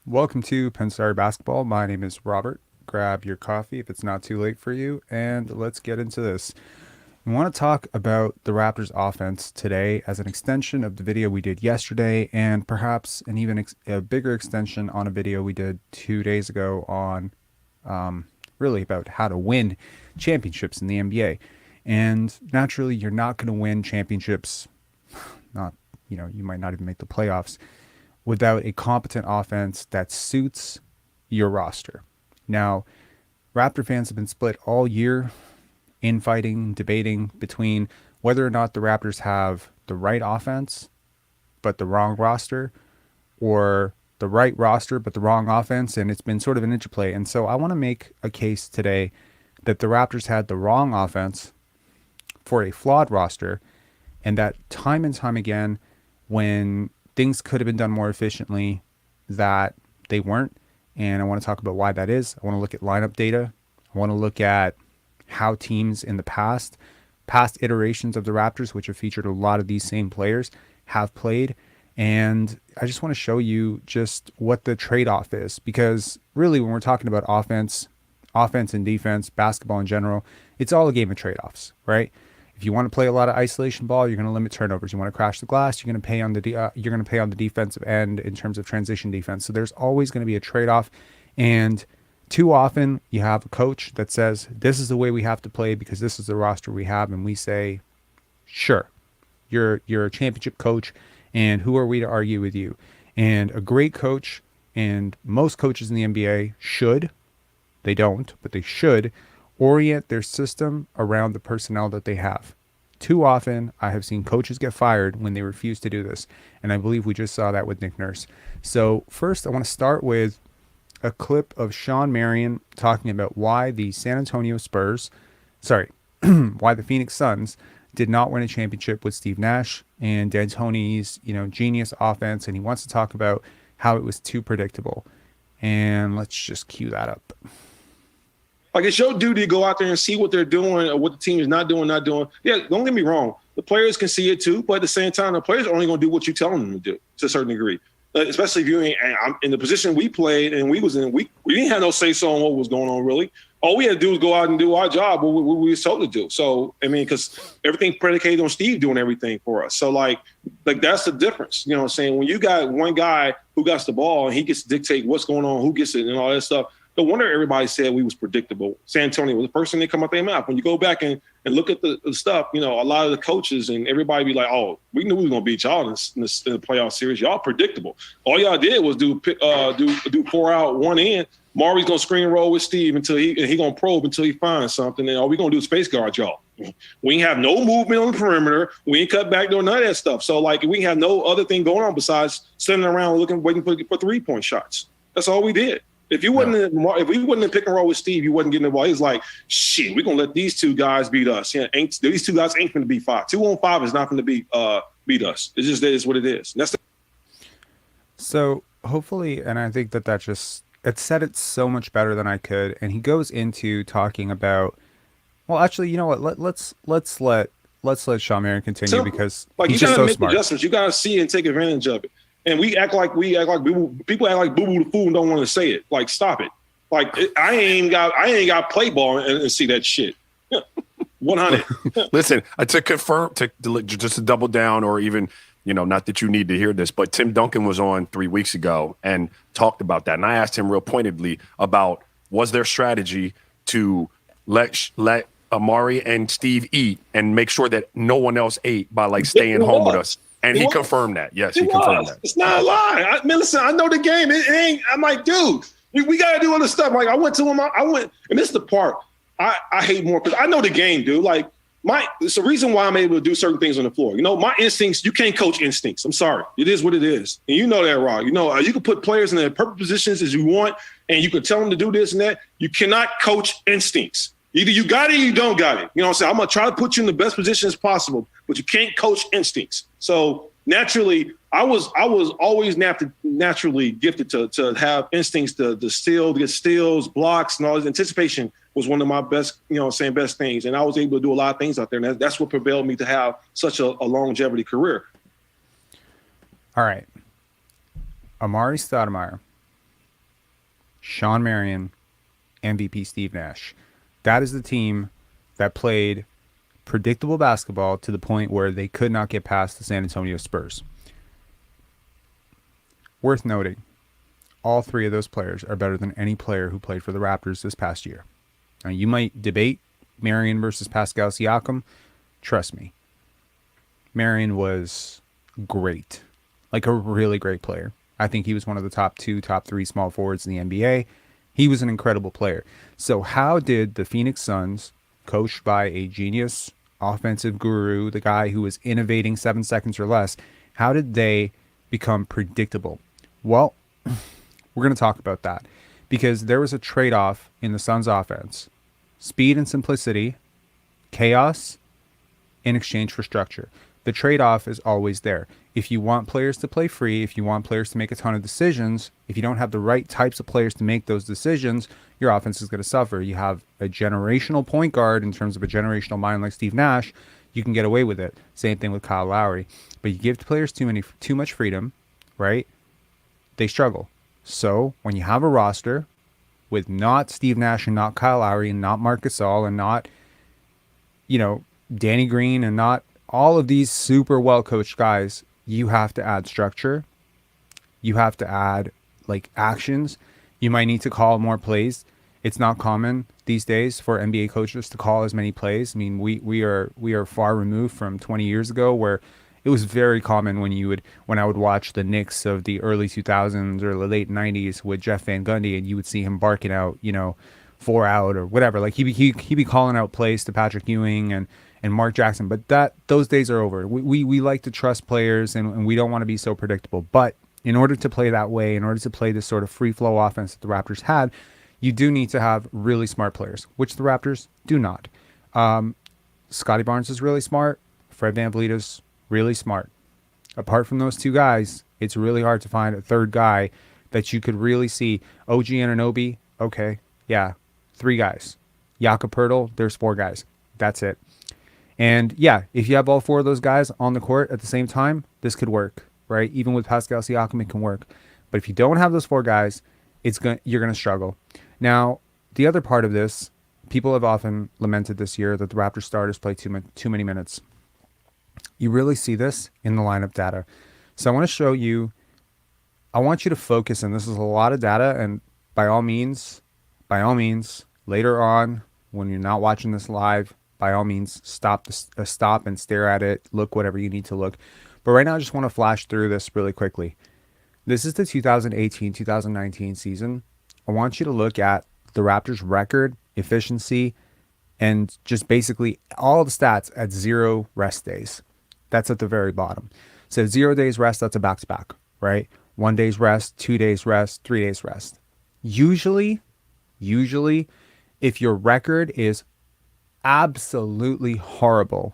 Welcome to Pensar Basketball. My name is Robert. Grab your coffee if it's not too late for you, and let's get into this. We want to talk about the Raptors offense today as an extension of the video we did yesterday, and perhaps an even a bigger extension on a video we did 2 days ago on really about how to win championships in the NBA. And naturally, you're not going to win championships, not, you might not even make the playoffs without a competent offense that suits your roster. Now, Raptor fans have been split all year, infighting, debating between whether or not the Raptors have the right offense but the wrong roster, or the right roster but the wrong offense, and it's been sort of an interplay. And so I want to make a case today that the Raptors had the wrong offense for a flawed roster, and that time and time again, when things could have been done more efficiently, that they weren't. And I want to talk about why that is. I want to look at lineup data. I want to look at how teams in the past iterations of the Raptors, which have featured a lot of these same players, have played. And I just want to show you just what the trade-off is. Because really, when we're talking about offense and defense, basketball in general, it's all a game of trade-offs, right? If you want to play a lot of isolation ball, you're going to limit turnovers. You want to crash the glass, you're going to pay on the defensive end in terms of transition defense. So there's always going to be a trade-off, and too often you have a coach that says this is the way we have to play because this is the roster we have, and we say, sure, you're a championship coach, and who are we to argue with you? And a great coach, and most coaches in the NBA should, they don't, but they should orient their system around the personnel that they have. Too often, I have seen coaches get fired when they refuse to do this, and I believe we just saw that with Nick Nurse. So first, I want to start with a clip of Sean Marion talking about why the why the Phoenix Suns did not win a championship with Steve Nash and D'Antoni's, genius offense, and he wants to talk about how it was too predictable. And let's just cue that up. Like, it's your duty to go out there and see what they're doing or what the team is not doing. Yeah, don't get me wrong. The players can see it too, but at the same time, the players are only going to do what you tell them to do to a certain degree. Especially if you ain't in the position we played and we didn't have no say-so on what was going on, really. All we had to do was go out and do our job, what we were told to do. So, I mean, because everything predicated on Steve doing everything for us. So, like that's the difference. You know what I'm saying? When you got one guy who gets the ball and he gets to dictate what's going on, who gets it, and all that stuff, no wonder everybody said we was predictable. San Antonio was the first thing that come out their mouth. When you go back and look at the stuff, a lot of the coaches and everybody be like, oh, we knew we were going to beat y'all in the playoff series. Y'all predictable. All y'all did was do 4 out, 1 in. Maury's going to screen roll with Steve until he going to probe until he finds something. And all we going to do is space guard y'all. We ain't have no movement on the perimeter. We ain't cut back doing none of that stuff. So, we have no other thing going on besides sitting around waiting for 3-point shots. That's all we did. If we wasn't in pick and roll with Steve, you wasn't getting the ball. He's like, shit, we're gonna let these two guys beat us. Yeah, these two guys ain't gonna beat 5. 2-on-5 is not gonna beat us. It just is what it is. And So hopefully, and I think that just it said it so much better than I could. And he goes into talking about, well, actually, you know what? Let's let Sean Marion continue because he's just so smart. Adjustments. You gotta see it and take advantage of it. And people act like people act like Boo Boo the Fool and don't want to say it. Like, stop it. I ain't got play ball and see that shit. 100. Listen, to confirm, just to double down, or even, not that you need to hear this, but Tim Duncan was on 3 weeks ago and talked about that. And I asked him real pointedly about, was their strategy to let Amari and Steve eat and make sure that no one else ate by staying home with us? And he confirmed that. Yes, he confirmed that. It's not a lie. Listen, I know the game. It ain't. I'm like, dude, we got to do other stuff. Like, I went to him. And this is the part I hate more because I know the game, dude. It's the reason why I'm able to do certain things on the floor. My instincts, you can't coach instincts. I'm sorry. It is what it is. And you know that, Rob. You can put players in their perfect positions as you want, and you can tell them to do this and that. You cannot coach instincts. Either you got it or you don't got it. You know what I'm saying? I'm going to try to put you in the best position as possible, but you can't coach instincts. So naturally, I was always naturally gifted to have instincts to get steals, blocks, and all this. Anticipation was one of my best, best things. And I was able to do a lot of things out there. And that's what propelled me to have such a longevity career. All right. Amari Stoudemire, Sean Marion, MVP Steve Nash. That is the team that played predictable basketball to the point where they could not get past the San Antonio Spurs. Worth noting, all three of those players are better than any player who played for the Raptors this past year. Now, you might debate Marion versus Pascal Siakam. Trust me, Marion was great, like a really great player. I think he was one of the top 2, top 3 small forwards in the NBA. He was an incredible player. So how did the Phoenix Suns, coached by a genius offensive guru, the guy who was innovating 7 seconds or less, how did they become predictable? Well, we're going to talk about that because there was a trade-off in the Suns offense. Speed and simplicity, chaos in exchange for structure. The trade-off is always there. If you want players to play free, if you want players to make a ton of decisions, if you don't have the right types of players to make those decisions, your offense is going to suffer. You have a generational point guard in terms of a generational mind like Steve Nash, you can get away with it. Same thing with Kyle Lowry. But you give players too much freedom, right? They struggle. So when you have a roster with not Steve Nash and not Kyle Lowry and not Marc Gasol and not, Danny Green and not all of these super well-coached guys, you have to add structure. You have to add actions. You might need to call more plays. It's not common these days for NBA coaches to call as many plays. I mean, we are far removed from 20 years ago where it was very common when I would watch the Knicks of the early 2000s or the late 90s with Jeff Van Gundy, and you would see him barking out, 4 out or whatever. Like he'd be calling out plays to Patrick Ewing and Mark Jackson, but those days are over. We like to trust players and we don't want to be so predictable. But in order to play that way, in order to play this sort of free flow offense that the Raptors had, you do need to have really smart players, which the Raptors do not. Scotty Barnes is really smart. Fred VanVleet is really smart. Apart from those two guys, it's really hard to find a third guy that you could really see. OG Anunoby, okay, yeah, 3 guys. Jakob Poeltl, there's 4 guys. That's it. And yeah, if you have all 4 of those guys on the court at the same time, this could work, right? Even with Pascal Siakam, it can work. But if you don't have those 4 guys, you're going to struggle. Now, the other part of this, people have often lamented this year that the Raptors starters play too many minutes. You really see this in the lineup data. So I want to show you, I want you to focus, and this is a lot of data, and by all means, later on, when you're not watching this live, by all means, stop and stare at it, look whatever you need to look. But right now, I just want to flash through this really quickly. This is the 2018-2019 season. I want you to look at the Raptors' record, efficiency, and just basically all the stats at 0 rest days. That's at the very bottom. So 0 days rest, that's a back-to-back, right? 1 day's rest, 2 days rest, 3 days rest. Usually, if your record is absolutely horrible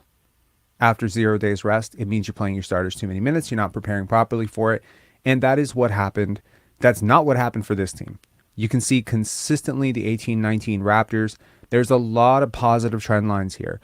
after 0 days rest, it means you're playing your starters too many minutes, you're not preparing properly for it, and that is what happened. That's not what happened for this team. You can see consistently the 18-19 Raptors, there's a lot of positive trend lines here.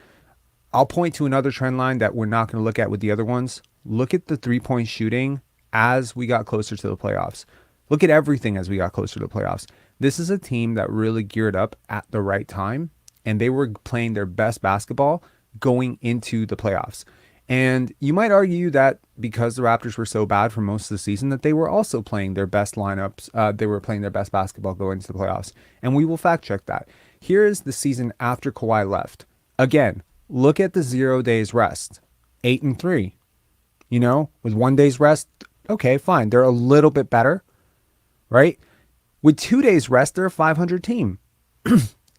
I'll point to another trend line that we're not going to look at with the other ones. Look at the 3-point shooting as we got closer to the playoffs. Look at everything as we got closer to the playoffs. This is a team that really geared up at the right time, and they were playing their best basketball going into the playoffs. And you might argue that because the Raptors were so bad for most of the season that they were also playing their best lineups. They were playing their best basketball going into the playoffs. And we will fact check that. Here is the season after Kawhi left. Again, look at the 0 days rest. 8-3. With 1 day's rest, okay, fine. They're a little bit better, right? With 2 days rest, they're a 500 team.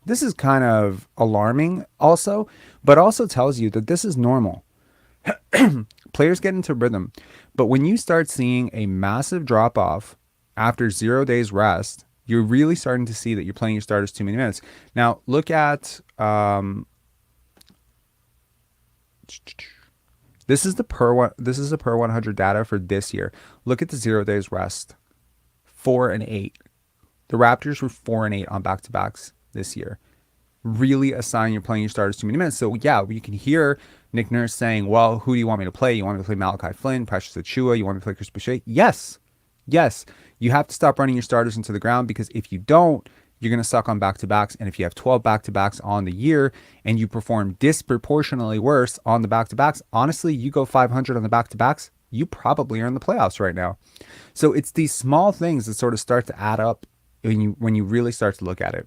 This is kind of alarming also, but also tells you that this is normal. Players get into rhythm. But when you start seeing a massive drop off after 0 days rest, you're really starting to see that you're playing your starters too many minutes. Now look at this is the per 100 data for this year. Look at the 0 days rest. 4-8. The Raptors were 4-8 on back-to-backs this year. Really a sign you're playing your starters too many minutes. So yeah, you can hear Nick Nurse saying, well, who do you want me to play? You want me to play Malachi Flynn, Precious Achiuwa? You want me to play Chris Boucher? Yes. Yes, you have to stop running your starters into the ground, because if you don't, you're going to suck on back-to-backs. And if you have 12 back-to-backs on the year and you perform disproportionately worse on the back-to-backs, honestly, you go 500 on the back-to-backs, you probably are in the playoffs right now. So it's these small things that sort of start to add up when you really start to look at it.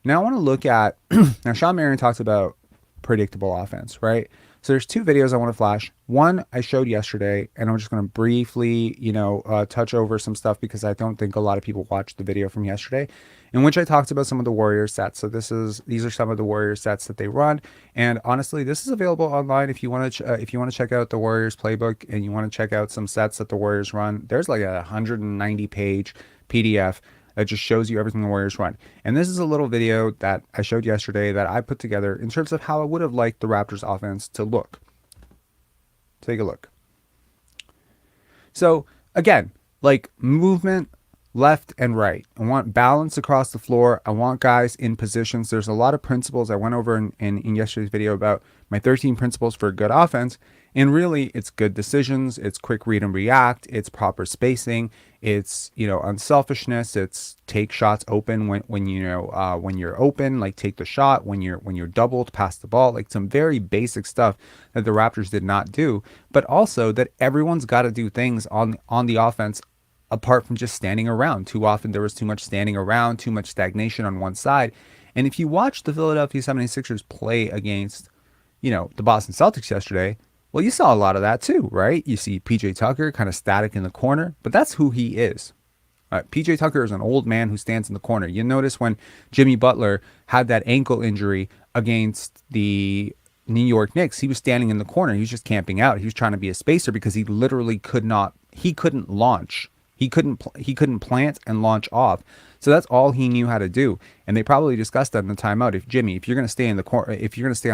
Now I want to look at now Sean Marion talks about predictable offense, right? So there's two videos I want to flash. One I showed yesterday, and I'm just going to briefly, touch over some stuff because I don't think a lot of people watched the video from yesterday, in which I talked about some of the Warriors sets. So these are some of the Warriors sets that they run, and honestly, this is available online if you want to if you want to check out the Warriors playbook and you want to check out some sets that the Warriors run. There's like a 190-page PDF that just shows you everything the Warriors run. And this is a little video that I showed yesterday that I put together in terms of how I would have liked the Raptors offense to look. Take a look. So again, like movement left and right. I want balance across the floor. I want guys in positions. There's a lot of principles I went over in yesterday's video about my 13 principles for a good offense. And really, it's good decisions, it's quick read and react, it's proper spacing, it's unselfishness, it's take shots open when you're open, like take the shot when you're doubled, pass the ball, like some very basic stuff that the Raptors did not do, but also that everyone's got to do things on the offense apart from just standing around. Too often there was too much standing around, too much stagnation on one side. And if you watch the Philadelphia 76ers play against, the Boston Celtics yesterday, well, you saw a lot of that too, right? You see PJ Tucker kind of static in the corner, but that's who he is. PJ Tucker is an old man who stands in the corner. You notice when Jimmy Butler had that ankle injury against the New York Knicks, he was standing in the corner. He was just camping out. He was trying to be a spacer because he literally couldn't launch. He couldn't plant and launch off. So that's all he knew how to do. And they probably discussed that in the timeout. If you're going to stay on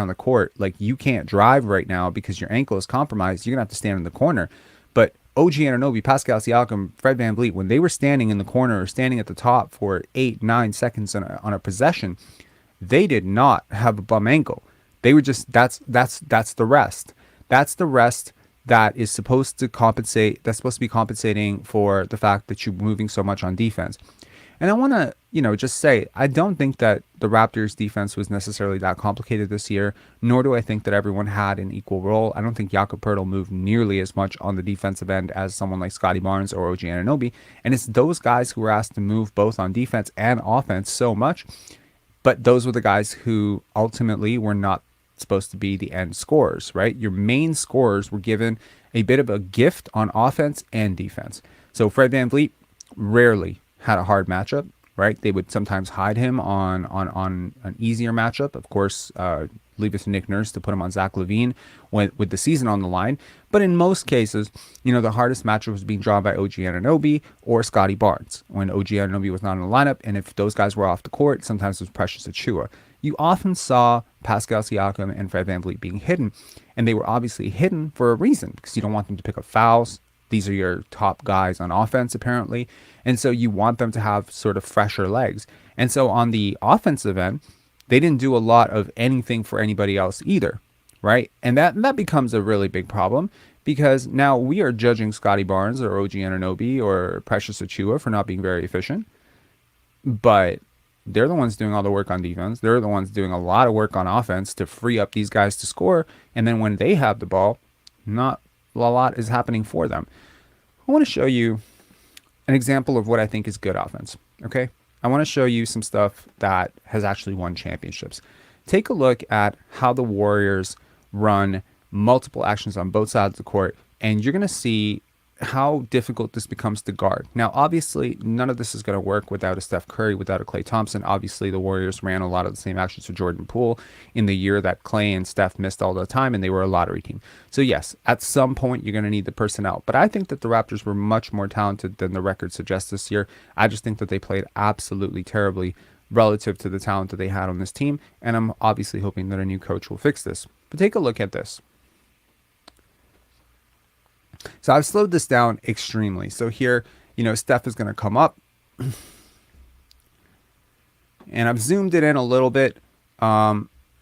the court, like you can't drive right now because your ankle is compromised, you're going to have to stand in the corner. But OG Anunoby, Pascal Siakam, Fred VanVleet, when they were standing in the corner or standing at the top for 8-9 seconds on a possession, they did not have a bum ankle. They were just that's the rest. That's the rest that is supposed to compensate. That's supposed to be compensating for the fact that you're moving so much on defense. And I want to, just say, I don't think that the Raptors defense was necessarily that complicated this year, nor do I think that everyone had an equal role. I don't think Jakob Poeltl moved nearly as much on the defensive end as someone like Scotty Barnes or OG Anunoby. And it's those guys who were asked to move both on defense and offense so much. But those were the guys who ultimately were not supposed to be the end scorers, right? Your main scorers were given a bit of a gift on offense and defense. So Fred VanVleet rarely had a hard matchup, right? They would sometimes hide him on an easier matchup. Of course, leave it to Nick Nurse to put him on Zach LaVine with the season on the line. But in most cases, the hardest matchup was being drawn by OG Anunoby or Scotty Barnes when OG Anunoby was not in the lineup. And if those guys were off the court, sometimes it was Precious Achiuwa. You often saw Pascal Siakam and Fred VanVleet being hidden. And they were obviously hidden for a reason, because you don't want them to pick up fouls. These are your top guys on offense, apparently. And so you want them to have sort of fresher legs. And so on the offensive end, they didn't do a lot of anything for anybody else either, right? And that becomes a really big problem, because now we are judging Scotty Barnes or OG Anunoby or Precious Achiuwa for not being very efficient. But they're the ones doing all the work on defense. They're the ones doing a lot of work on offense to free up these guys to score. And then when they have the ball, not a lot is happening for them. I want to show you an example of what I think is good offense, okay? I want to show you some stuff that has actually won championships. Take a look at how the Warriors run multiple actions on both sides of the court, and you're going to see how difficult this becomes to guard. Now, obviously, none of this is going to work without a Steph Curry, without a Klay Thompson. Obviously, the Warriors ran a lot of the same actions for Jordan Poole in the year that Klay and Steph missed all the time, and they were a lottery team. So yes, at some point, you're going to need the personnel. But I think that the Raptors were much more talented than the record suggests this year. I just think that they played absolutely terribly relative to the talent that they had on this team, and I'm obviously hoping that a new coach will fix this. But take a look at this. So I've slowed this down extremely. So here, Steph is going to come up. And I've zoomed it in a little bit.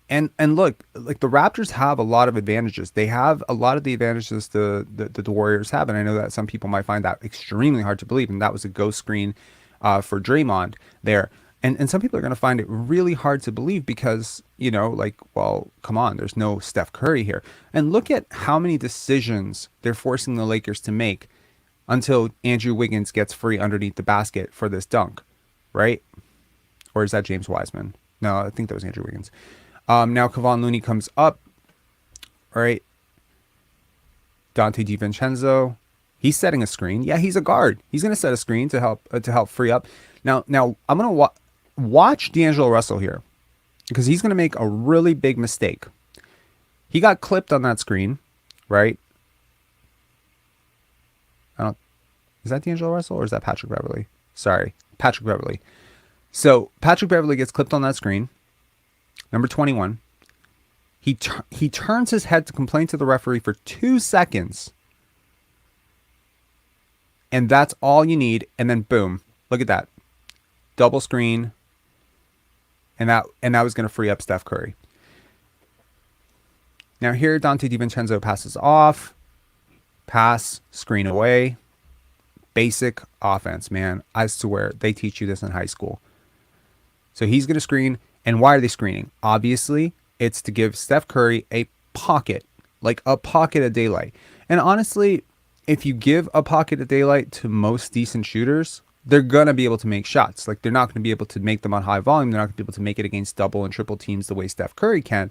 And look, like the Raptors have a lot of advantages. They have a lot of the advantages the Warriors have, and I know that some people might find that extremely hard to believe. And that was a ghost screen for Draymond there, and some people are going to find it really hard to believe because like, well, come on, there's no Steph Curry here, and look at how many decisions they're forcing the Lakers to make until Andrew Wiggins gets free underneath the basket for this dunk, right? Or is that James Wiseman? No, I think that was Andrew Wiggins. Now Kevon Looney comes up, right? Dante DiVincenzo, he's setting a screen. Yeah, he's a guard. He's going to set a screen to help free up. Now I'm going to watch D'Angelo Russell here because he's going to make a really big mistake. He got clipped on that screen, right? Is that D'Angelo Russell or is that Patrick Beverley? Sorry, Patrick Beverley. So Patrick Beverley gets clipped on that screen. Number 21. He turns his head to complain to the referee for 2 seconds. And that's all you need. And then boom. Look at that. Double screen. And that was going to free up Steph Curry. Now here Dante DiVincenzo passes off. Pass, screen away. Basic offense, man. I swear they teach you this in high school. So he's going to screen. And why are they screening? Obviously, it's to give Steph Curry a pocket, like a pocket of daylight. And honestly, if you give a pocket of daylight to most decent shooters, they're going to be able to make shots. Like, they're not going to be able to make them on high volume. They're not going to be able to make it against double and triple teams the way Steph Curry can.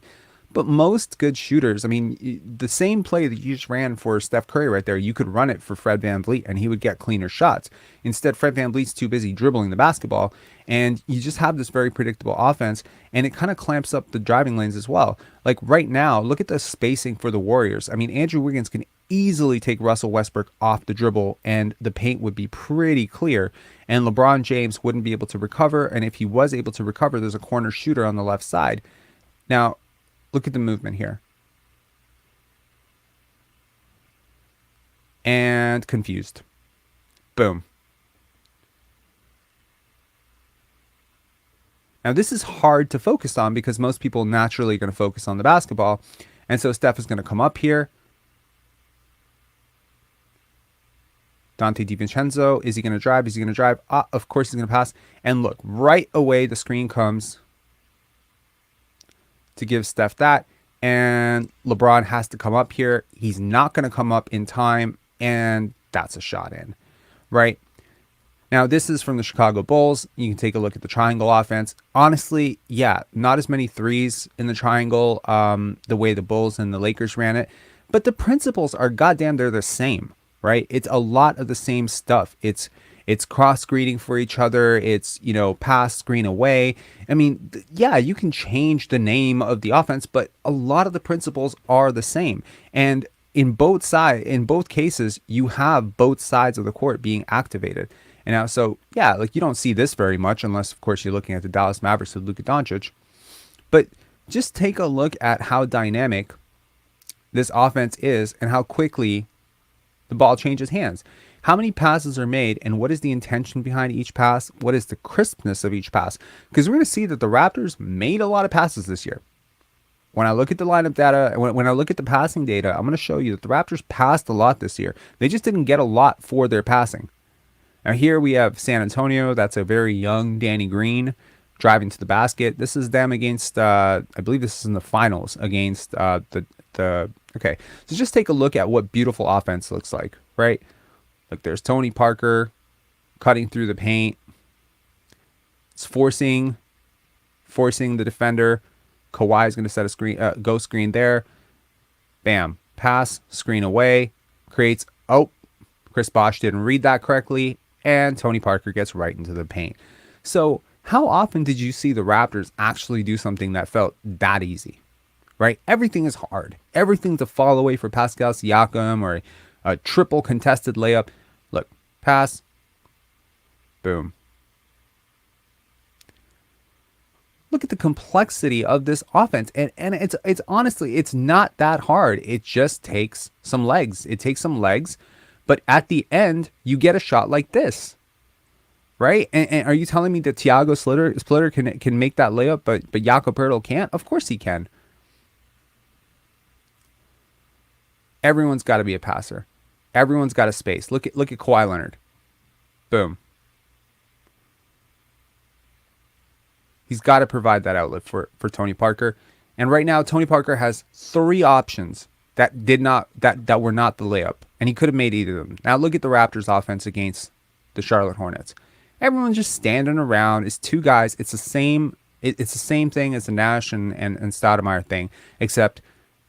But most good shooters, I mean, the same play that you just ran for Steph Curry right there, you could run it for Fred VanVleet and he would get cleaner shots. Instead, Fred VanVleet's too busy dribbling the basketball, and you just have this very predictable offense, and it kind of clamps up the driving lanes as well. Like right now, look at the spacing for the Warriors. I mean, Andrew Wiggins can easily take Russell Westbrook off the dribble, and the paint would be pretty clear, and LeBron James wouldn't be able to recover, and if he was able to recover, there's a corner shooter on the left side. Now, look at the movement here. And confused. Boom. Now, this is hard to focus on because most people naturally are going to focus on the basketball. And so Steph is going to come up here. Dante DiVincenzo, is he going to drive? Is he going to drive? Of course he's going to pass. And look, right away the screen comes to give Steph that, and LeBron has to come up here. He's not going to come up in time, and that's a shot in, right? Now, this is from the Chicago Bulls. You can take a look at the triangle offense. Honestly, yeah, not as many threes in the triangle the way the Bulls and the Lakers ran it, but the principles are goddamn, they're the same, right? It's a lot of the same stuff. It's cross screening for each other. It's, pass, screen away. I mean, yeah, you can change the name of the offense, but a lot of the principles are the same. And in both cases, you have both sides of the court being activated. And now, so yeah, like you don't see this very much unless, of course, you're looking at the Dallas Mavericks with Luka Doncic. But just take a look at how dynamic this offense is and how quickly the ball changes hands. How many passes are made, and what is the intention behind each pass? What is the crispness of each pass? Because we're going to see that the Raptors made a lot of passes this year. When I look at the lineup data, when I look at the passing data, I'm going to show you that the Raptors passed a lot this year. They just didn't get a lot for their passing. Now here we have San Antonio. That's a very young Danny Green driving to the basket. This is them against, I believe this is in the finals against okay. So just take a look at what beautiful offense looks like, right? Like there's Tony Parker cutting through the paint. It's forcing the defender. Kawhi is going to set a screen, go screen there. Bam. Pass, screen away. Creates, Chris Bosh didn't read that correctly. And Tony Parker gets right into the paint. So how often did you see the Raptors actually do something that felt that easy? Right? Everything is hard. Everything's a fall away for Pascal Siakam or a triple contested layup. Look, pass, boom. Look at the complexity of this offense. And it's honestly, it's not that hard. It just takes some legs. It takes some legs. But at the end, you get a shot like this. right? And are you telling me that Thiago Splitter can make that layup, but Jakob Poeltl can't? Of course he can. Everyone's got to be a passer. Everyone's got a space. Look at Kawhi Leonard. Boom. He's got to provide that outlet for Tony Parker. And right now, Tony Parker has 3 options that were not the layup, and he could have made either of them. Now look at the Raptors' offense against the Charlotte Hornets. Everyone's just standing around. It's 2 guys. It's the same. It's the same thing as the Nash and Stoudemire thing, except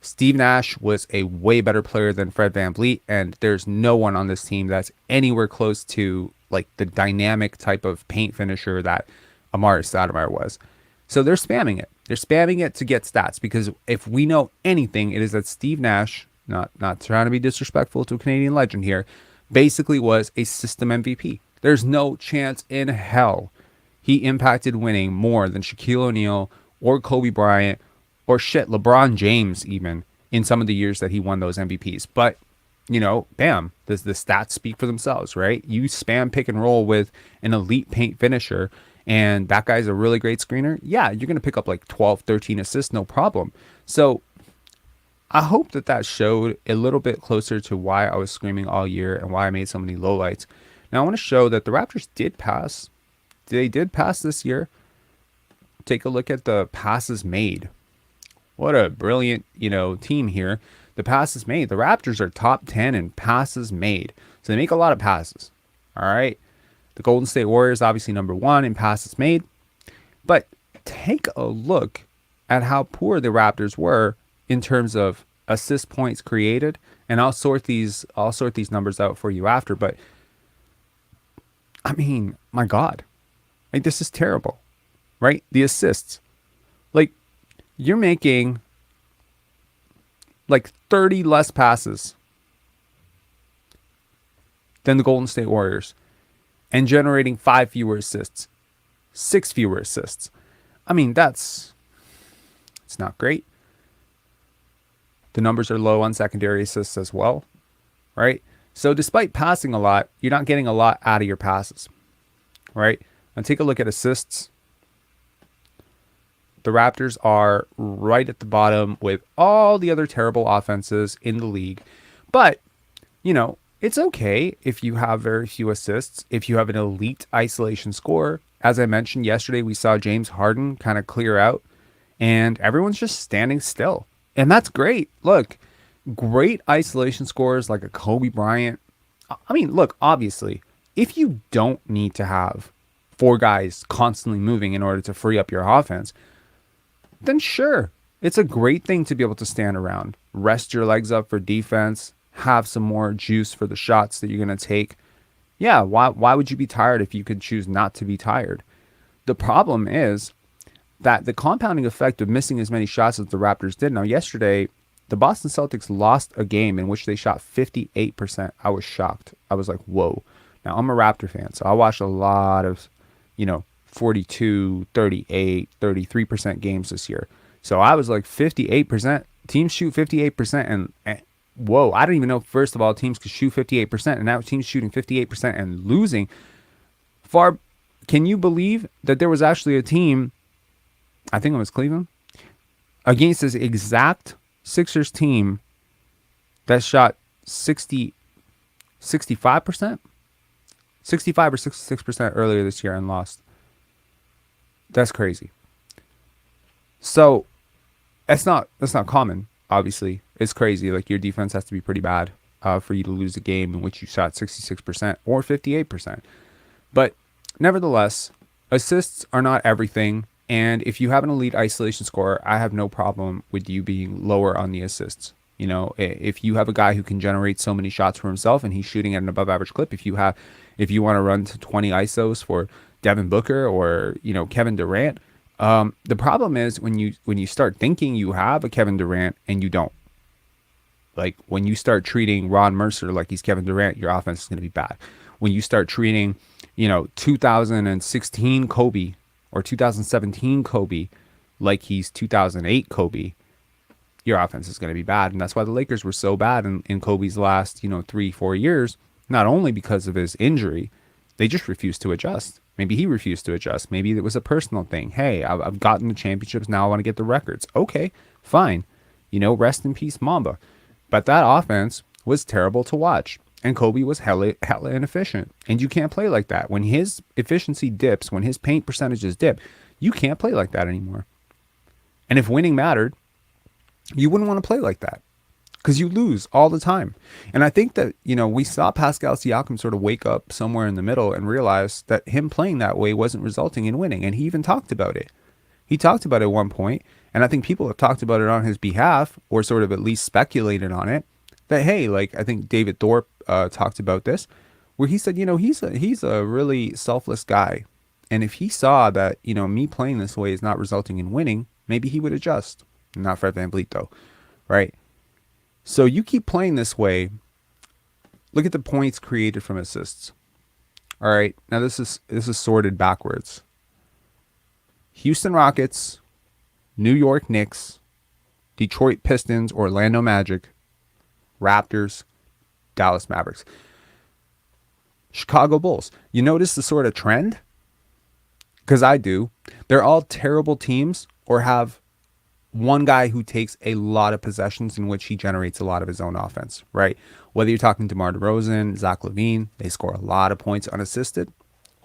Steve Nash was a way better player than Fred VanVleet, and there's no one on this team that's anywhere close to like the dynamic type of paint finisher that Amari Stoudemire was. So they're spamming it. They're spamming it to get stats, because if we know anything, it is that Steve Nash, not trying to be disrespectful to a Canadian legend here, basically was a system MVP. There's no chance in hell he impacted winning more than Shaquille O'Neal or Kobe Bryant or LeBron James even in some of the years that he won those MVPs. But, bam, the stats speak for themselves, right? You spam pick and roll with an elite paint finisher, and that guy's a really great screener. Yeah, you're going to pick up like 12, 13 assists, no problem. So I hope that showed a little bit closer to why I was screaming all year and why I made so many lowlights. Now I want to show that the Raptors did pass. They did pass this year. Take a look at the passes made. What a brilliant, team here. The passes made. The Raptors are top 10 in passes made. So they make a lot of passes. All right. The Golden State Warriors, obviously number 1 in passes made. But take a look at how poor the Raptors were in terms of assist points created. And I'll sort these numbers out for you after. But I mean, my God. Like, this is terrible. Right? The assists. Like, you're making like 30 less passes than the Golden State Warriors and generating 5 fewer assists, 6 fewer assists. I mean, it's not great. The numbers are low on secondary assists as well, right? So despite passing a lot, you're not getting a lot out of your passes, right? Now take a look at assists. The Raptors are right at the bottom with all the other terrible offenses in the league. But, it's okay if you have very few assists, if you have an elite isolation scorer. As I mentioned yesterday, we saw James Harden kind of clear out, and everyone's just standing still. And that's great. Look, great isolation scorers like a Kobe Bryant. I mean, look, obviously, if you don't need to have 4 guys constantly moving in order to free up your offense, then sure, it's a great thing to be able to stand around, rest your legs up for defense, have some more juice for the shots that you're going to take. Yeah, why would you be tired if you could choose not to be tired? The problem is that the compounding effect of missing as many shots as the Raptors did. Now, yesterday, the Boston Celtics lost a game in which they shot 58%. I was shocked. I was like, whoa. Now, I'm a Raptor fan, so I watched a lot of, 42, 38, 33% games this year. So I was like 58%. Teams shoot 58% and whoa, I didn't even know, first of all, teams could shoot 58%, and now teams shooting 58% and losing. Can you believe that there was actually a team, I think it was Cleveland, against this exact Sixers team that shot 65%? 65 or 66% earlier this year and lost. That's crazy. So that's not common, obviously. It's crazy. Like, your defense has to be pretty bad for you to lose a game in which you shot 66% or 58%. But nevertheless, assists are not everything. And if you have an elite isolation scorer, I have no problem with you being lower on the assists. If you have a guy who can generate so many shots for himself and he's shooting at an above average clip, if you want to run to 20 ISOs for Devin Booker or, Kevin Durant, the problem is when you start thinking you have a Kevin Durant and you don't. Like, when you start treating Ron Mercer like he's Kevin Durant, your offense is going to be bad. When you start treating, 2016 Kobe or 2017 Kobe like he's 2008 Kobe, your offense is going to be bad. And that's why the Lakers were so bad in Kobe's last, 3-4 years, not only because of his injury, They just refused to adjust. Maybe he refused to adjust. Maybe it was a personal thing. Hey, I've gotten the championships. Now I want to get the records. Okay, fine. Rest in peace, Mamba. But that offense was terrible to watch. And Kobe was hella inefficient. And you can't play like that. When his efficiency dips, when his paint percentages dip, you can't play like that anymore. And if winning mattered, you wouldn't want to play like that because you lose all the time. And I think that, we saw Pascal Siakam sort of wake up somewhere in the middle and realize that him playing that way wasn't resulting in winning. And he even talked about it. He talked about it at one point, and I think people have talked about it on his behalf or sort of at least speculated on it, that, hey, like I think David Thorpe talked about this, where he said, he's a really selfless guy. And if he saw that, me playing this way is not resulting in winning, maybe he would adjust. Not Fred VanVleet, though, right? So you keep playing this way. Look at the points created from assists. All right, now this is sorted backwards. Houston Rockets, New York Knicks, Detroit Pistons, Orlando Magic, Raptors, Dallas Mavericks, Chicago Bulls. You notice the sort of trend? Because I do. They're all terrible teams or have one guy who takes a lot of possessions in which he generates a lot of his own offense, right? Whether you're talking DeMar DeRozan, Zach LaVine, they score a lot of points unassisted,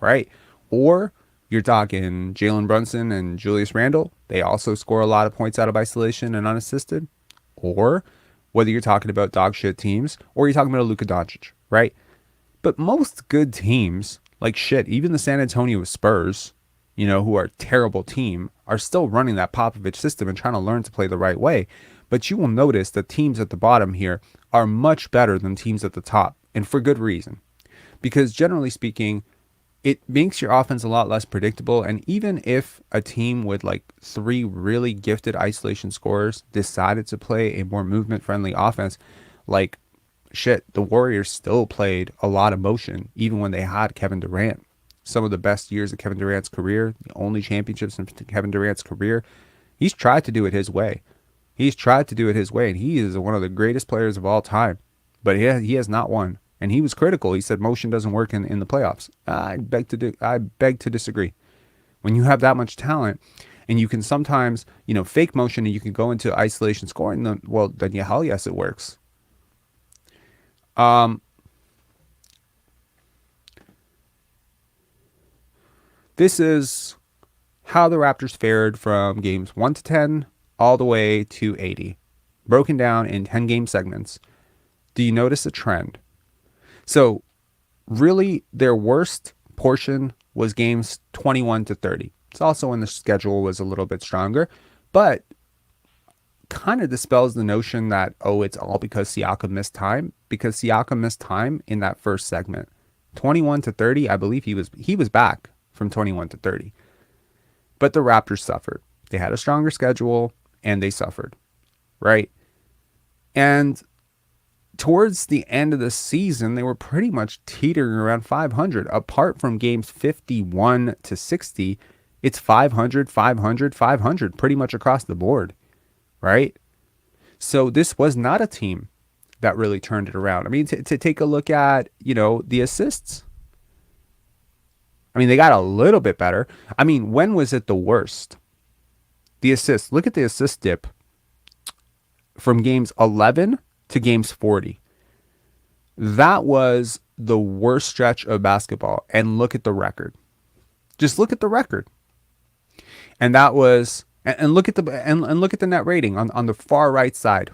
right? Or you're talking Jalen Brunson and Julius Randle, they also score a lot of points out of isolation and unassisted. Or whether you're talking about dog shit teams or you're talking about a Luka Doncic, right? But most good teams, like shit, even the San Antonio Spurs, who are a terrible team, are still running that Popovich system and trying to learn to play the right way. But you will notice that teams at the bottom here are much better than teams at the top, and for good reason. Because generally speaking, it makes your offense a lot less predictable. And even if a team with like 3 really gifted isolation scorers decided to play a more movement-friendly offense, like shit, the Warriors still played a lot of motion, even when they had Kevin Durant. Some of the best years of Kevin Durant's career, the only championships in Kevin Durant's career, he's tried to do it his way. He's tried to do it his way, and he is one of the greatest players of all time. But he has not won. And he was critical. He said motion doesn't work in the playoffs. I beg to disagree. When you have that much talent, and you can sometimes, fake motion, and you can go into isolation scoring, then yeah, hell yes, it works. This is how the Raptors fared from games 1 to 10 all the way to 80, broken down in 10-game segments. Do you notice a trend? So really their worst portion was games 21 to 30. It's also when the schedule was a little bit stronger, but kind of dispels the notion that, it's all because Siakam missed time, because Siakam missed time in that first segment. 21 to 30, I believe he was back from 21 to 30. But the Raptors suffered. They had a stronger schedule and they suffered, right? And towards the end of the season, they were pretty much teetering around 500. Apart from games 51 to 60, it's 500, 500, 500 pretty much across the board, right? So this was not a team that really turned it around. I mean, to take a look at, the assists. I mean, they got a little bit better. I mean, when was it the worst? The assists. Look at the assist dip from games 11 to games 40. That was the worst stretch of basketball. And look at the record. Just look at the record. And that was, and look at the net rating on the far right side.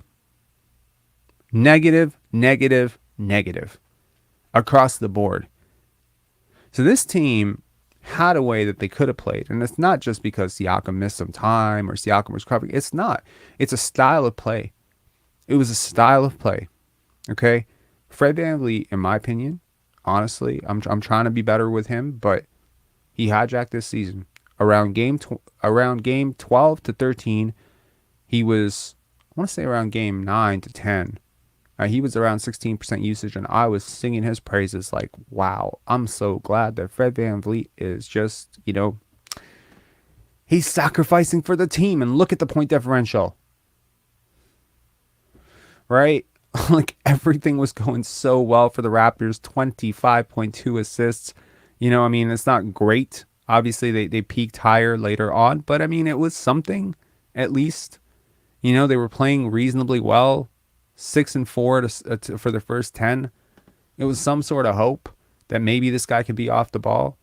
Negative, negative, negative across the board. So this team had a way that they could have played. And it's not just because Siakam missed some time or Siakam was covering. It's not. It's a style of play. It was a style of play. Okay? Fred VanVleet, in my opinion, honestly, I'm trying to be better with him, but he hijacked this season. Around game 12 to 13, he was, I want to say around game 9 to 10. He was around 16% usage, and I was singing his praises like, wow, I'm so glad that Fred VanVleet is just, he's sacrificing for the team. And look at the point differential. Right? Like everything was going so well for the Raptors. 25.2 assists, You know, I mean, it's not great. Obviously, they peaked higher later on, but I mean, it was something at least. You know, they were playing reasonably well, 6-4 for the first 10. It was some sort of hope that maybe this guy could be off the ball.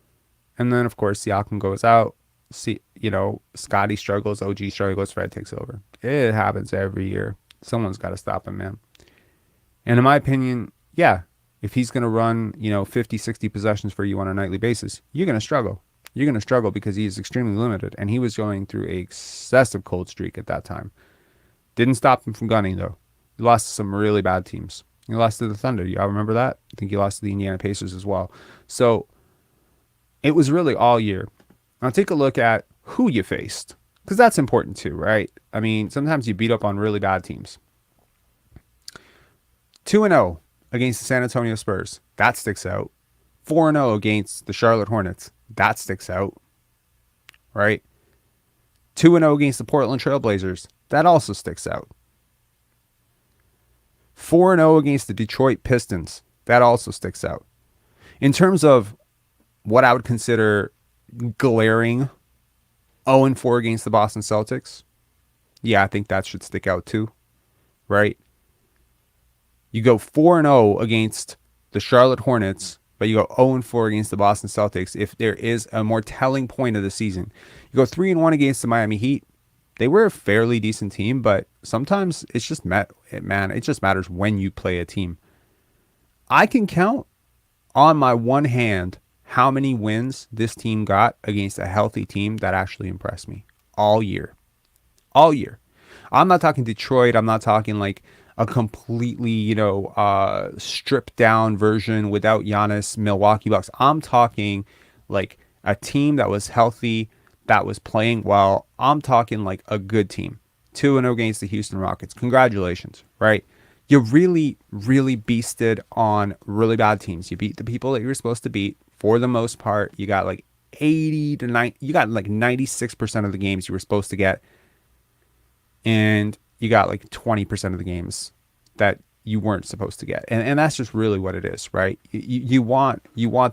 And then, of course, Siakam goes out. See, you know, Scotty struggles, OG struggles, Fred takes over. It happens every year. Someone's got to stop him, man. And in my opinion, yeah, if he's going to run, you know, 50, 60 possessions for you on a nightly basis, you're going to struggle. You're going to struggle because he's extremely limited. And he was going through a excessive cold streak at that time. Didn't stop him from gunning, though. He lost to some really bad teams. He lost to the Thunder. Y'all remember that? I think he lost to the Indiana Pacers as well. So it was really all year. Now take a look at who you faced, because that's important too, right? I mean, sometimes you beat up on really bad teams. 2-0 against the San Antonio Spurs. That sticks out. 4-0 against the Charlotte Hornets. That sticks out, right? 2-0 against the Portland Trail Blazers. That also sticks out. 4-0 against the Detroit Pistons. That also sticks out. In terms of what I would consider glaring, 0-4 against the Boston Celtics. Yeah, I think that should stick out too, right? You go 4-0 against the Charlotte Hornets, but you go 0-4 against the Boston Celtics. If there is a more telling point of the season, you go 3-1 against the Miami Heat. They were a fairly decent team, but sometimes it's just it just matters when you play a team. I can count on my one hand how many wins this team got against a healthy team that actually impressed me all year. All year. I'm not talking Detroit. I'm not talking like a completely, stripped down version without Giannis, Milwaukee Bucks. I'm talking like a team that was healthy, that was playing well. I'm talking like a good team. 2-0 against the Houston Rockets. Congratulations, right? You really, really beasted on really bad teams. You beat the people that you were supposed to beat for the most part. You got like 80 to 90. You got like 96% of the games you were supposed to get. And you got like 20% of the games that you weren't supposed to get. And that's just really what it is, right? You want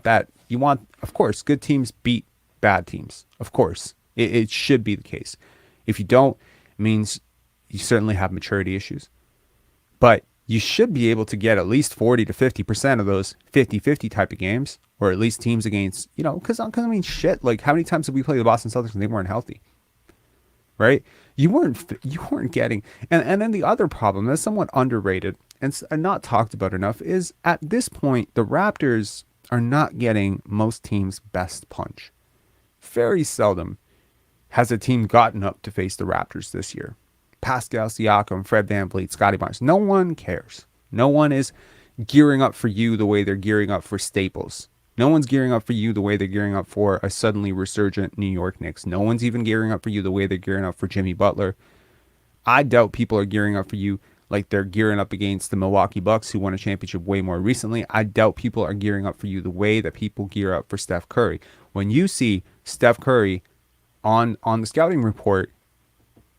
that. You want, of course, good teams beat bad teams. Of course. It should be the case. If you don't, it means you certainly have maturity issues. But you should be able to get at least 40 to 50% of those 50-50 type of games, or at least teams against, because I mean, shit, like how many times did we play the Boston Celtics when they weren't healthy? Right? You weren't getting, and then the other problem that's somewhat underrated and not talked about enough is at this point, the Raptors are not getting most teams' best punch. Very seldom has a team gotten up to face the Raptors this year. Pascal Siakam, Fred VanVleet, Scotty Barnes. No one cares. No one is gearing up for you the way they're gearing up for Staples. No one's gearing up for you the way they're gearing up for a suddenly resurgent New York Knicks. No one's even gearing up for you the way they're gearing up for Jimmy Butler. I doubt people are gearing up for you like they're gearing up against the Milwaukee Bucks, who won a championship way more recently. I doubt people are gearing up for you the way that people gear up for Steph Curry. When you see Steph Curry on the scouting report,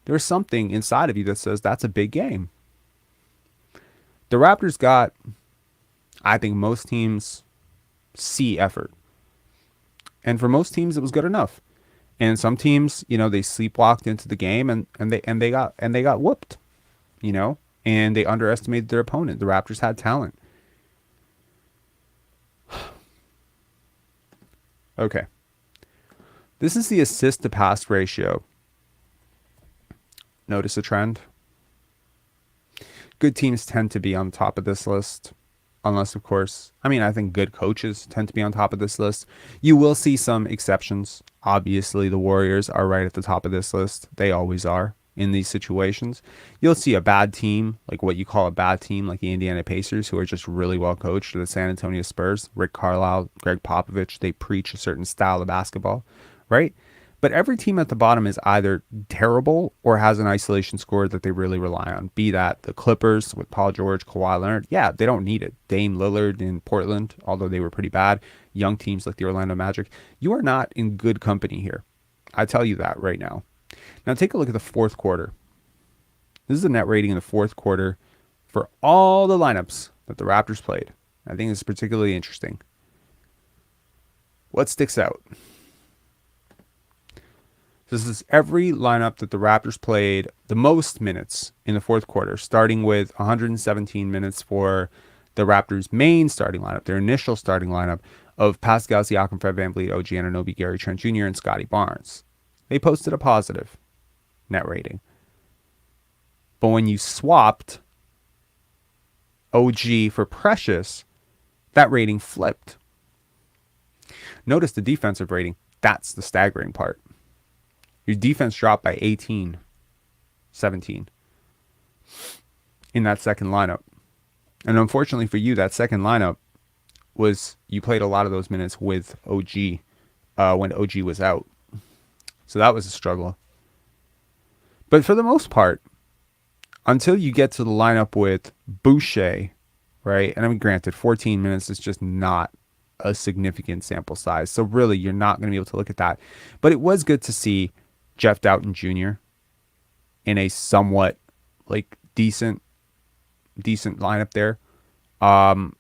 there's something inside of you that says that's a big game. The Raptors got, I think most teams see effort. And for most teams it was good enough. And some teams, they sleepwalked into the game and they got whooped, and they underestimated their opponent. The Raptors had talent. Okay. This is the assist to pass ratio. Notice a trend? Good teams tend to be on top of this list. Unless, of course, I think good coaches tend to be on top of this list. You will see some exceptions. Obviously, the Warriors are right at the top of this list. They always are in these situations. You'll see a bad team, like what you call a bad team, like the Indiana Pacers, who are just really well coached, or the San Antonio Spurs, Rick Carlisle, Greg Popovich. They preach a certain style of basketball, right? But every team at the bottom is either terrible or has an isolation score that they really rely on. Be that the Clippers with Paul George, Kawhi Leonard. Yeah, they don't need it. Dame Lillard in Portland, although they were pretty bad. Young teams like the Orlando Magic. You are not in good company here. I tell you that right now. Now take a look at the fourth quarter. This is the net rating in the fourth quarter for all the lineups that the Raptors played. I think it's particularly interesting. What sticks out? This is every lineup that the Raptors played the most minutes in the fourth quarter, starting with 117 minutes for the Raptors' main starting lineup, their initial starting lineup of Pascal Siakam, Fred VanVleet, OG Anunoby, Gary Trent Jr., and Scotty Barnes. They posted a positive net rating. But when you swapped OG for Precious, that rating flipped. Notice the defensive rating. That's the staggering part. Your defense dropped by 18, 17 in that second lineup. And unfortunately for you, that second lineup was, you played a lot of those minutes with OG when OG was out. So that was a struggle. But for the most part, until you get to the lineup with Boucher, right? And I mean, granted, 14 minutes is just not a significant sample size. So really, you're not going to be able to look at that. But it was good to see Jeff Doughton Jr. in a somewhat like decent lineup there. I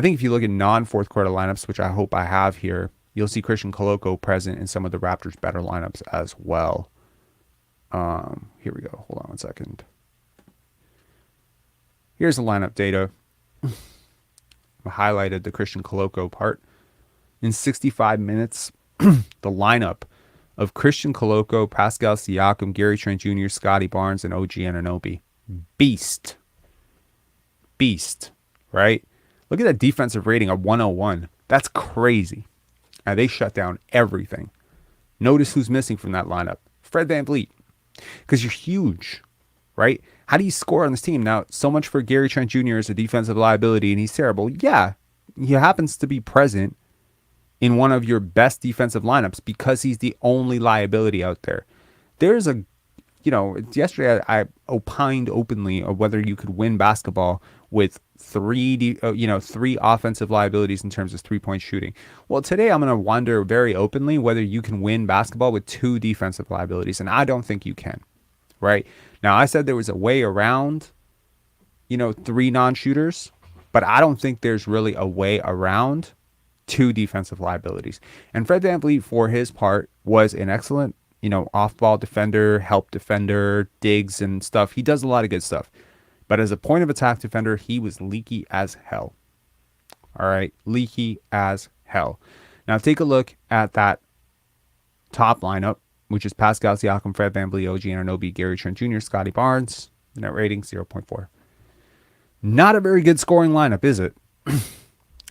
think if you look at non-fourth quarter lineups, which I hope I have here, you'll see Christian Koloko present in some of the Raptors' better lineups as well. Here we go. Hold on one second. Here's the lineup data. I highlighted the Christian Koloko part. In 65 minutes, the lineup of Christian Koloko, Pascal Siakam, Gary Trent Jr., Scotty Barnes, and OG Anunoby. Beast, right? Look at that defensive rating of 101. That's crazy. Now, they shut down everything. Notice who's missing from that lineup. Fred VanVleet. Because you're huge, right? How do you score on this team? Now, so much for Gary Trent Jr. as a defensive liability, and he's terrible. Yeah, he happens to be present in one of your best defensive lineups because he's the only liability out there. There's a, yesterday I opined openly of whether you could win basketball with three offensive liabilities in terms of three-point shooting. Well, today I'm going to wonder very openly whether you can win basketball with two defensive liabilities, and I don't think you can, right? Now, I said there was a way around, three non-shooters, but I don't think there's really a way around two defensive liabilities. And Fred VanVleet, for his part, was an excellent, off-ball defender, help defender, digs and stuff. He does a lot of good stuff. But as a point of attack defender, he was leaky as hell. All right, leaky as hell. Now take a look at that top lineup, which is Pascal Siakam, Fred VanVleet, OG Anunoby, Gary Trent Jr., Scotty Barnes. Net rating 0.4. Not a very good scoring lineup, is it?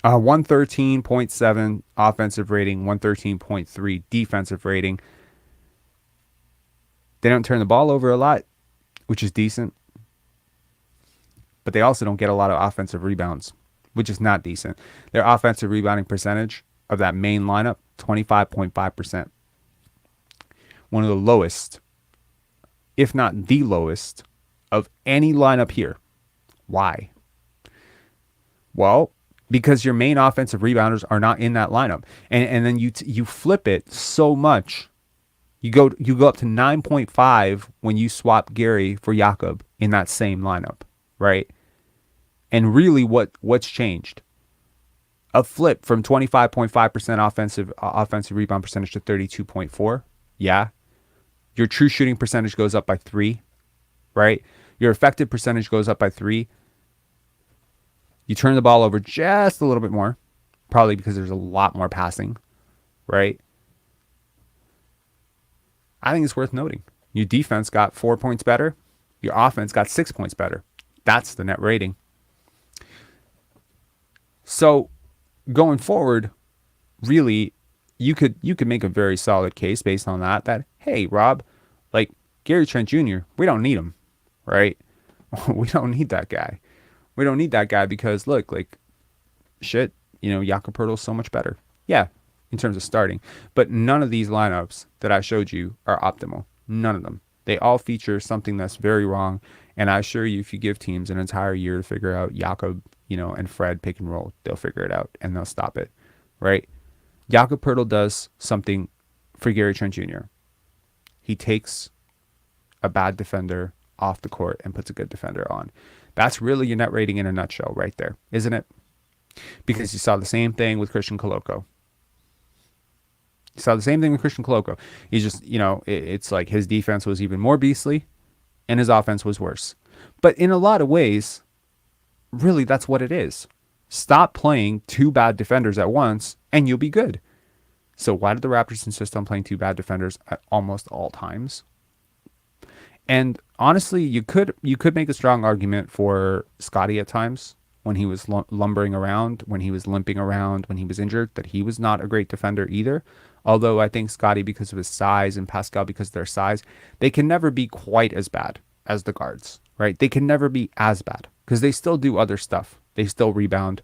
113.7 offensive rating, 113.3 defensive rating. They don't turn the ball over a lot, which is decent. But they also don't get a lot of offensive rebounds, which is not decent. Their offensive rebounding percentage of that main lineup, 25.5%. One of the lowest, if not the lowest, of any lineup here. Why? Well, because your main offensive rebounders are not in that lineup. And then you flip it so much. You go up to 9.5 when you swap Gary for Jakob in that same lineup. Right? And really what's changed? A flip from 25.5% offensive rebound percentage to 32.4. Yeah. Your true shooting percentage goes up by 3, right? Your effective percentage goes up by 3. You turn the ball over just a little bit more, probably because there's a lot more passing, right? I think it's worth noting. Your defense got 4 points better. Your offense got 6 points better. That's the net rating. So going forward, really, you could make a very solid case based on that, hey, Rob, like Gary Trent Jr., we don't need him, right? We don't need that guy. We don't need that guy because, look, like, shit, Jakob Poeltl's so much better. Yeah, in terms of starting. But none of these lineups that I showed you are optimal. None of them. They all feature something that's very wrong. And I assure you, if you give teams an entire year to figure out Jakob, and Fred pick and roll, they'll figure it out and they'll stop it, right? Jakob Poeltl does something for Gary Trent Jr. He takes a bad defender off the court and puts a good defender on. That's really your net rating in a nutshell right there, isn't it? Because you saw the same thing with Christian Koloko. You saw the same thing with Christian Koloko. He's just, it's like his defense was even more beastly and his offense was worse. But in a lot of ways, really, that's what it is. Stop playing two bad defenders at once and you'll be good. So why did the Raptors insist on playing two bad defenders at almost all times? And honestly, you could make a strong argument for Scotty at times when he was lumbering around, when he was limping around, when he was injured, that he was not a great defender either. Although I think Scotty, because of his size, and Pascal, because of their size, they can never be quite as bad as the guards, right? They can never be as bad because they still do other stuff. They still rebound.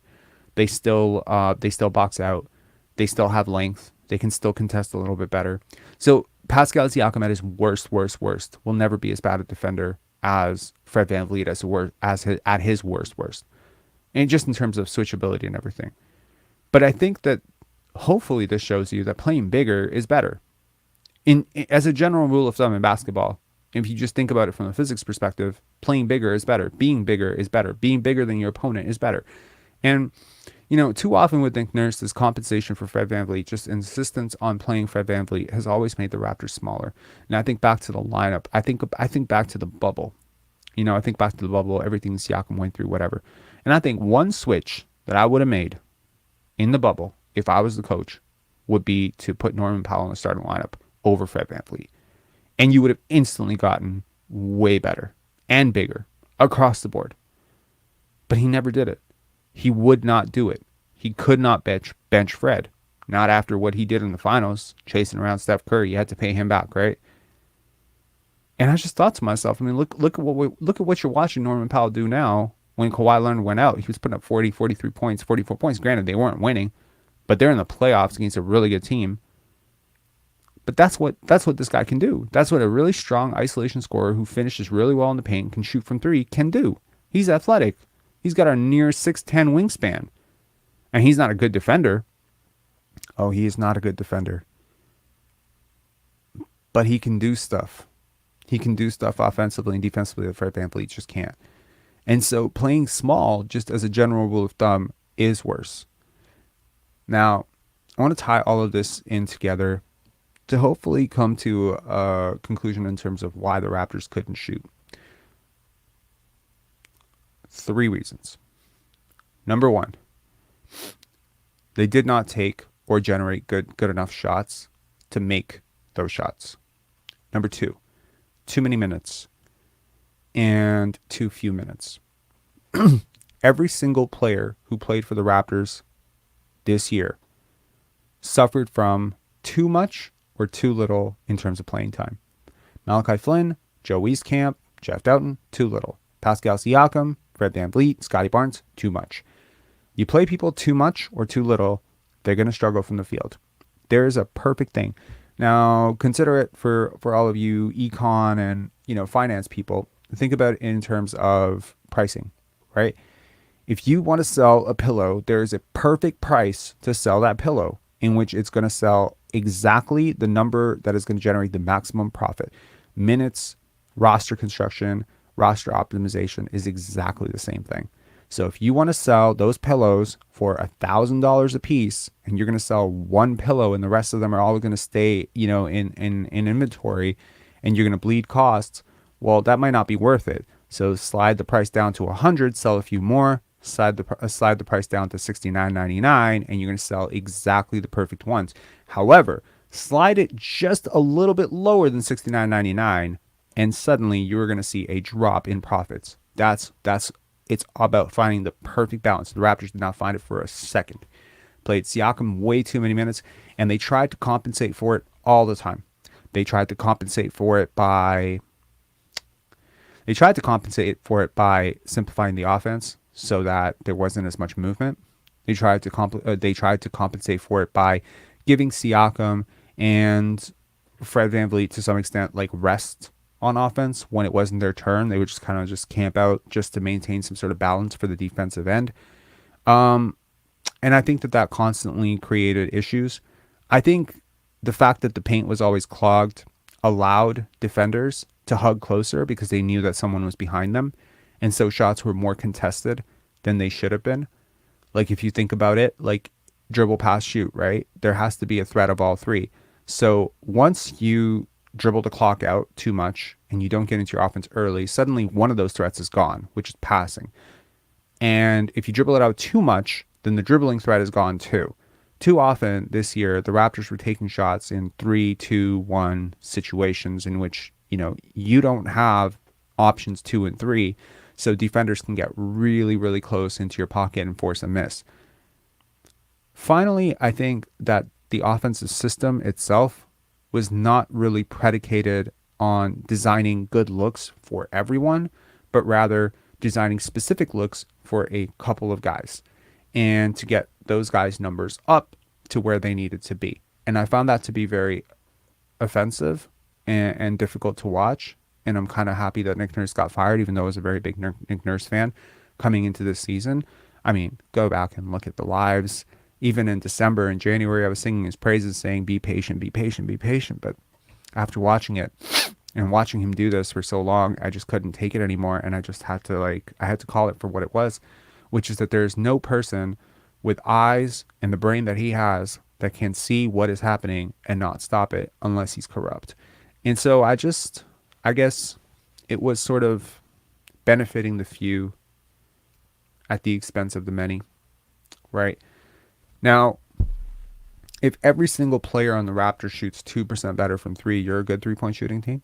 They still box out. They still have length. They can still contest a little bit better. So Pascal Siakam at his worst will never be as bad a defender as Fred VanVleet at his worst. And just in terms of switchability and everything. But I think that hopefully this shows you that playing bigger is better. As a general rule of thumb in basketball, if you just think about it from a physics perspective, playing bigger is better. Being bigger is better. Being bigger than your opponent is better. And, too often with Nick Nurse's compensation for Fred VanVleet, just insistence on playing Fred VanVleet has always made the Raptors smaller. And I think back to the lineup. I think back to the bubble. I think back to the bubble, everything Siakam went through, whatever. And I think one switch that I would have made in the bubble, if I was the coach, would be to put Norman Powell in the starting lineup over Fred VanVleet. And you would have instantly gotten way better and bigger across the board. But he never did it. He would not do it. He could not bench Fred. Not after what he did in the finals, chasing around Steph Curry. You had to pay him back, right? And I just thought to myself, look at what you're watching Norman Powell do now. When Kawhi Leonard went out, he was putting up 40, 43 points, 44 points. Granted, they weren't winning, but they're in the playoffs against a really good team. But that's what this guy can do. That's what a really strong isolation scorer who finishes really well in the paint, can shoot from three, can do. He's athletic. He's got a near 6'10" wingspan. And he's not a good defender. Oh, he is not a good defender. But he can do stuff. He can do stuff offensively and defensively that Fred VanVleet just can't. And so playing small, just as a general rule of thumb, is worse. Now, I want to tie all of this in together to hopefully come to a conclusion in terms of why the Raptors couldn't shoot. 3 reasons. Number 1, they did not take or generate good enough shots to make those shots. Number 2, too many minutes and too few minutes. Every single player who played for the Raptors this year suffered from too much or too little in terms of playing time. Malachi Flynn, Joe Wieskamp, Jeff Doughton, too little. Pascal Siakam, Fred VanVleet, Scotty Barnes, too much. You play people too much or too little, they're going to struggle from the field. There is a perfect thing. Now, consider it for all of you econ and finance people. Think about it in terms of pricing, right? If you want to sell a pillow, there is a perfect price to sell that pillow in which it's going to sell exactly the number that is going to generate the maximum profit. Minutes, roster construction, roster optimization is exactly the same thing. So if you want to sell those pillows for $1,000 a piece and you're going to sell one pillow and the rest of them are all going to stay, in inventory and you're going to bleed costs, well, that might not be worth it. So slide the price down to 100, sell a few more, slide the price down to $69.99, and you're going to sell exactly the perfect ones. However, slide it just a little bit lower than $69.99, and suddenly you're going to see a drop in profits. It's about finding the perfect balance. The Raptors did not find it for a second. Played Siakam way too many minutes, and they tried to compensate for it all the time. They tried to compensate for it by simplifying the offense so that there wasn't as much movement. They tried to compensate for it by giving Siakam and Fred VanVleet to some extent rest on offense when it wasn't their turn. They would just kind of camp out just to maintain some sort of balance for the defensive end. And I think that constantly created issues. I think the fact that the paint was always clogged allowed defenders to hug closer because they knew that someone was behind them. And so shots were more contested than they should have been. If you think about it, dribble, pass, shoot, right? There has to be a threat of all three. So once you dribble the clock out too much and you don't get into your offense early, suddenly one of those threats is gone, which is passing. And if you dribble it out too much, then the dribbling threat is gone too. Too often this year, the Raptors were taking shots in 3-2-1 situations in which, you don't have options 2 and 3. So defenders can get really, really close into your pocket and force a miss. Finally, I think that the offensive system itself was not really predicated on designing good looks for everyone, but rather designing specific looks for a couple of guys and to get those guys' numbers up to where they needed to be. And I found that to be very offensive and difficult to watch. And I'm kind of happy that Nick Nurse got fired, even though I was a very big Nick Nurse fan coming into this season. I mean, go back and look at the lives. Even in December and January, I was singing his praises, saying, be patient, be patient, be patient. But after watching it and watching him do this for so long, I just couldn't take it anymore. And I just had to I had to call it for what it was, which is that there's no person with eyes and the brain that he has that can see what is happening and not stop it unless he's corrupt. And so I guess it was sort of benefiting the few at the expense of the many, right? Now, if every single player on the Raptors shoots 2% better from three, you're a good three-point shooting team.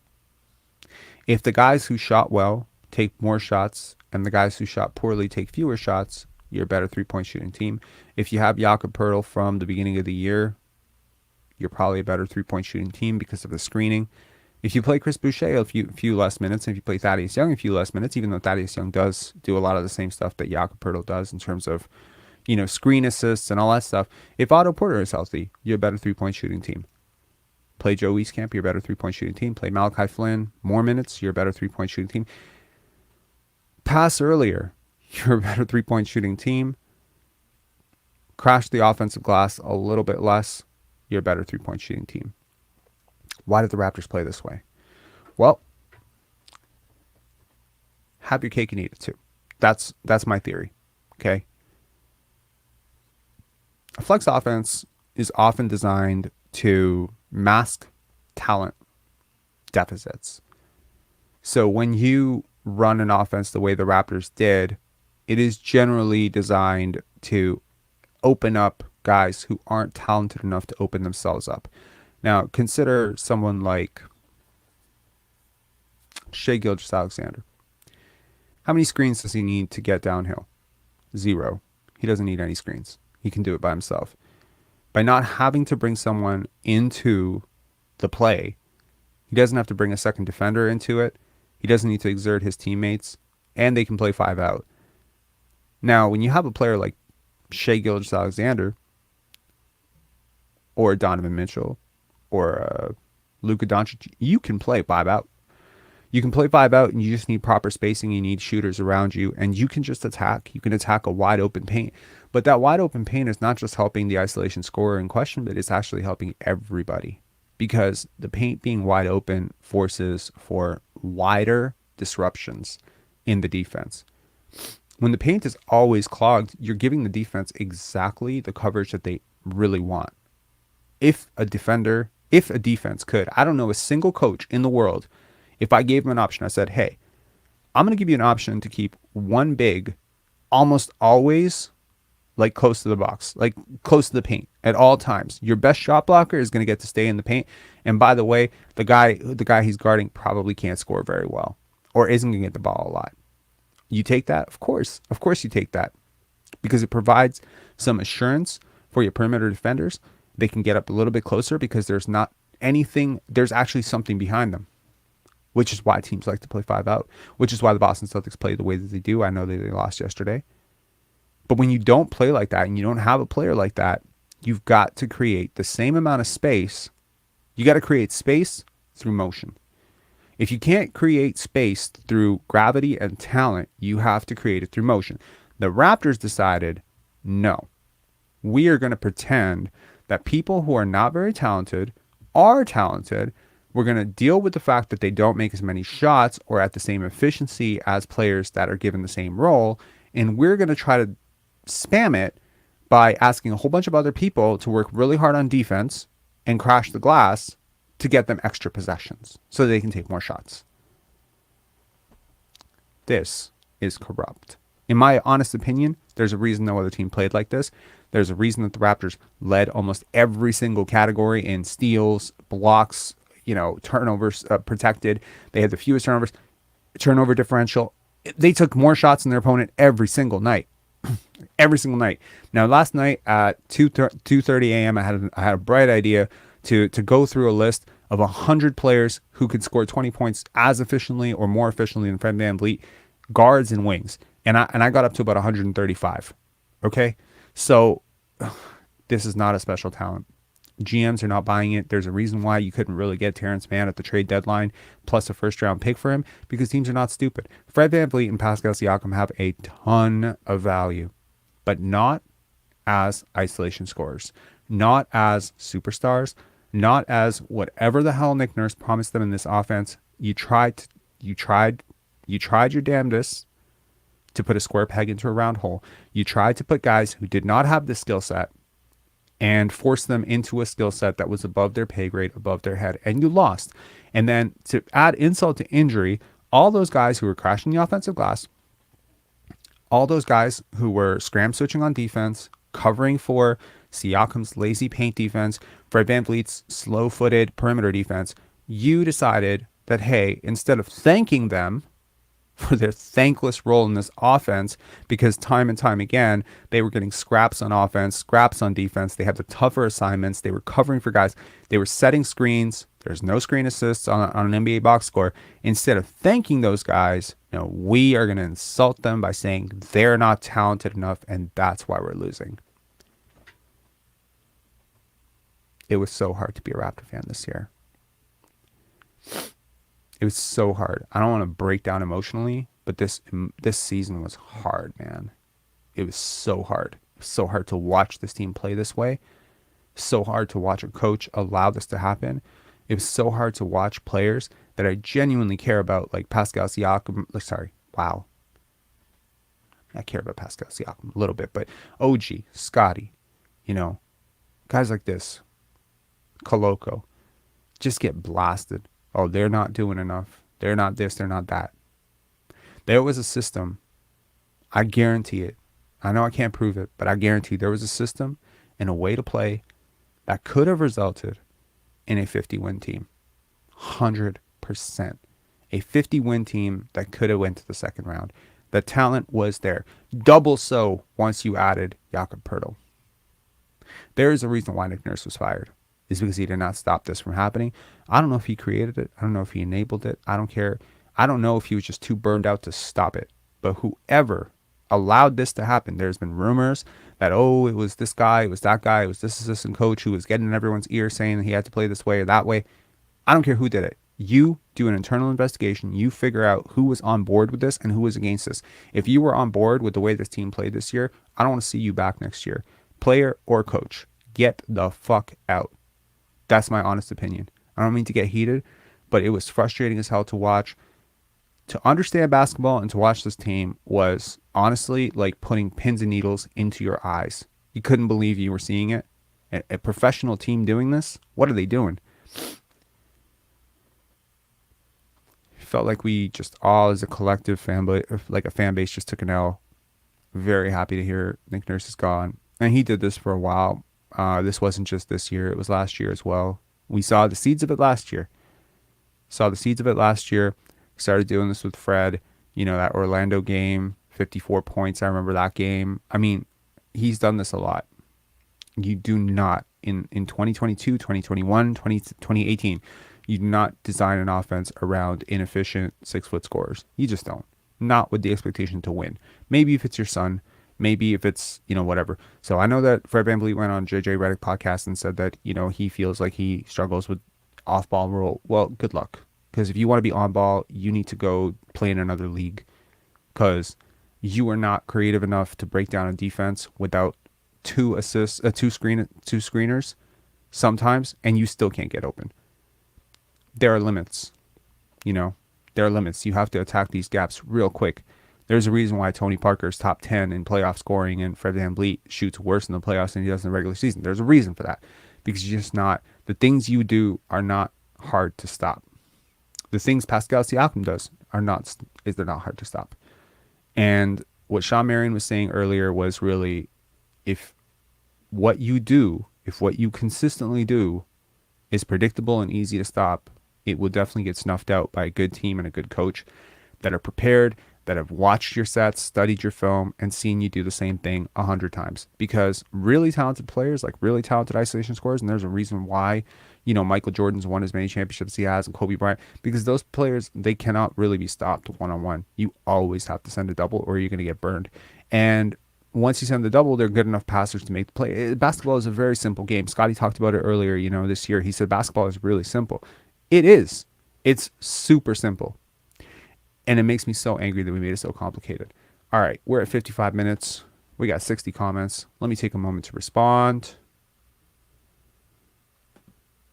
If the guys who shot well take more shots and the guys who shot poorly take fewer shots, you're a better three-point shooting team. If you have Jakob Poeltl from the beginning of the year, you're probably a better three-point shooting team because of the screening. If you play Chris Boucher a few less minutes, and if you play Thaddeus Young a few less minutes, even though Thaddeus Young does do a lot of the same stuff that Jakob Poeltl does in terms of screen assists and all that stuff. If Otto Porter is healthy, you're a better three-point shooting team. Play Joe Wieskamp, you're a better three-point shooting team. Play Malachi Flynn, more minutes, you're a better three-point shooting team. Pass earlier, you're a better three-point shooting team. Crash the offensive glass a little bit less, you're a better three-point shooting team. Why did the Raptors play this way? Well, have your cake and eat it too. That's my theory, okay? A flex offense is often designed to mask talent deficits. So when you run an offense the way the Raptors did, it is generally designed to open up guys who aren't talented enough to open themselves up. Now, consider someone like Shai Gilgeous-Alexander. How many screens does he need to get downhill? 0. He doesn't need any screens. He can do it by himself. By not having to bring someone into the play, he doesn't have to bring a second defender into it. He doesn't need to exert his teammates, and they can play 5 out. Now, when you have a player like Shai Gilgeous-Alexander or Donovan Mitchell or Luka Doncic, you can play 5 out. You can play 5 out, and you just need proper spacing. You need shooters around you, and you can just attack. You can attack a wide open paint. But that wide open paint is not just helping the isolation scorer in question, but it's actually helping everybody, because the paint being wide open forces for wider disruptions in the defense. When the paint is always clogged, you're giving the defense exactly the coverage that they really want. If a defense could, I don't know a single coach in the world, if I gave him an option, I said, hey, I'm going to give you an option to keep one big almost always like close to the box, like close to the paint at all times. Your best shot blocker is going to get to stay in the paint. And by the way, the guy he's guarding probably can't score very well or isn't going to get the ball a lot. You take that? Of course you take that, because it provides some assurance for your perimeter defenders. They can get up a little bit closer because there's actually something behind them, which is why teams like to play 5 out, which is why the Boston Celtics play the way that they do. I know that they lost yesterday. But when you don't play like that and you don't have a player like that, you've got to create the same amount of space. You got to create space through motion. If you can't create space through gravity and talent, you have to create it through motion. The Raptors decided, no, we are going to pretend that people who are not very talented are talented. We're going to deal with the fact that they don't make as many shots or at the same efficiency as players that are given the same role. And we're going to try to spam it by asking a whole bunch of other people to work really hard on defense and crash the glass to get them extra possessions so they can take more shots. This is corrupt. In my honest opinion, there's a reason no other team played like this. There's a reason that the Raptors led almost every single category in steals, blocks, turnovers protected. They had the fewest turnovers, turnover differential. They took more shots than their opponent every single night. Every single night. Now, last night at 2:30 a.m., I had a bright idea to go through a list of 100 players who could score 20 points as efficiently or more efficiently than Fred VanVleet, guards and wings. And I got up to about 135. Okay? So this is not a special talent. GMs are not buying it. There's a reason why you couldn't really get Terrence Mann at the trade deadline plus a first-round pick for him, because teams are not stupid. Fred VanVleet and Pascal Siakam have a ton of value, but not as isolation scorers, not as superstars, not as whatever the hell Nick Nurse promised them in this offense. You tried your damnedest to put a square peg into a round hole. You tried to put guys who did not have the skill set and force them into a skill set that was above their pay grade, above their head, and you lost. And then to add insult to injury, all those guys who were crashing the offensive glass, all those guys who were scram switching on defense, covering for Siakam's lazy paint defense, Fred VanVleet's slow-footed perimeter defense, you decided that, hey, instead of thanking them for their thankless role in this offense, because time and time again, they were getting scraps on offense, scraps on defense. They had the tougher assignments. They were covering for guys. They were setting screens. There's no screen assists on an NBA box score. Instead of thanking those guys, we are going to insult them by saying they're not talented enough, and that's why we're losing. It was so hard to be a Raptor fan this year. It was so hard. I don't want to break down emotionally, but this season was hard, man. It was so hard. It was so hard to watch this team play this way. So hard to watch a coach allow this to happen. It was so hard to watch players that I genuinely care about, like Pascal Siakam. Wow. I care about Pascal Siakam a little bit, but OG, Scotty, guys like this, Koloko, just get blasted. Oh, they're not doing enough. They're not this, they're not that. There was a system. I guarantee it. I know I can't prove it, but I guarantee there was a system and a way to play that could have resulted in a 50-win team. 100%. A 50-win team that could have went to the second round. The talent was there. Double so once you added Jakob Poeltl. There is a reason why Nick Nurse was fired. Is because he did not stop this from happening. I don't know if he created it. I don't know if he enabled it. I don't care. I don't know if he was just too burned out to stop it. But whoever allowed this to happen, there's been rumors that, it was this guy, it was that guy, it was this assistant coach who was getting in everyone's ear saying that he had to play this way or that way. I don't care who did it. You do an internal investigation. You figure out who was on board with this and who was against this. If you were on board with the way this team played this year, I don't want to see you back next year. Player or coach, get the fuck out. That's my honest opinion. I don't mean to get heated, but it was frustrating as hell to watch. To understand basketball and to watch this team was honestly like putting pins and needles into your eyes. You couldn't believe you were seeing it. A professional team doing this? What are they doing? It felt like we just all as a collective fan base just took an L. Very happy to hear Nick Nurse is gone. And he did this for a while. This wasn't just this year. It was last year as well. We saw the seeds of it last year. Started doing this with Fred. That Orlando game, 54 points. I remember that game. I mean, he's done this a lot. You do not, in 2022, 2021, 2018, you do not design an offense around inefficient 6-foot scorers. You just don't. Not with the expectation to win. Maybe if it's your son. Maybe if it's, whatever. So I know that Fred VanVleet went on JJ Redick podcast and said that, he feels like he struggles with off-ball rule. Well, good luck. Because if you want to be on ball, you need to go play in another league. Because you are not creative enough to break down a defense without two screeners sometimes, and you still can't get open. There are limits. There are limits. You have to attack these gaps real quick. There's a reason why Tony Parker's top 10 in playoff scoring and Fred VanVleet shoots worse in the playoffs than he does in the regular season. There's a reason for that, because you're just not, the things you do are not hard to stop. The things Pascal Siakam does they're not hard to stop. And what Sean Marion was saying earlier was really, if what you consistently do is predictable and easy to stop, it will definitely get snuffed out by a good team and a good coach that are prepared, that have watched your sets, studied your film, and seen you do the same thing 100 times. Because really talented players, like really talented isolation scorers, and there's a reason why, Michael Jordan's won as many championships as he has, and Kobe Bryant, because those players, they cannot really be stopped one-on-one. You always have to send a double or you're going to get burned. And once you send the double, they're good enough passers to make the play. Basketball is a very simple game. Scotty talked about it earlier, this year. He said basketball is really simple. It is. It's super simple. And it makes me so angry that we made it so complicated. All right, we're at 55 minutes. We got 60 comments. Let me take a moment to respond.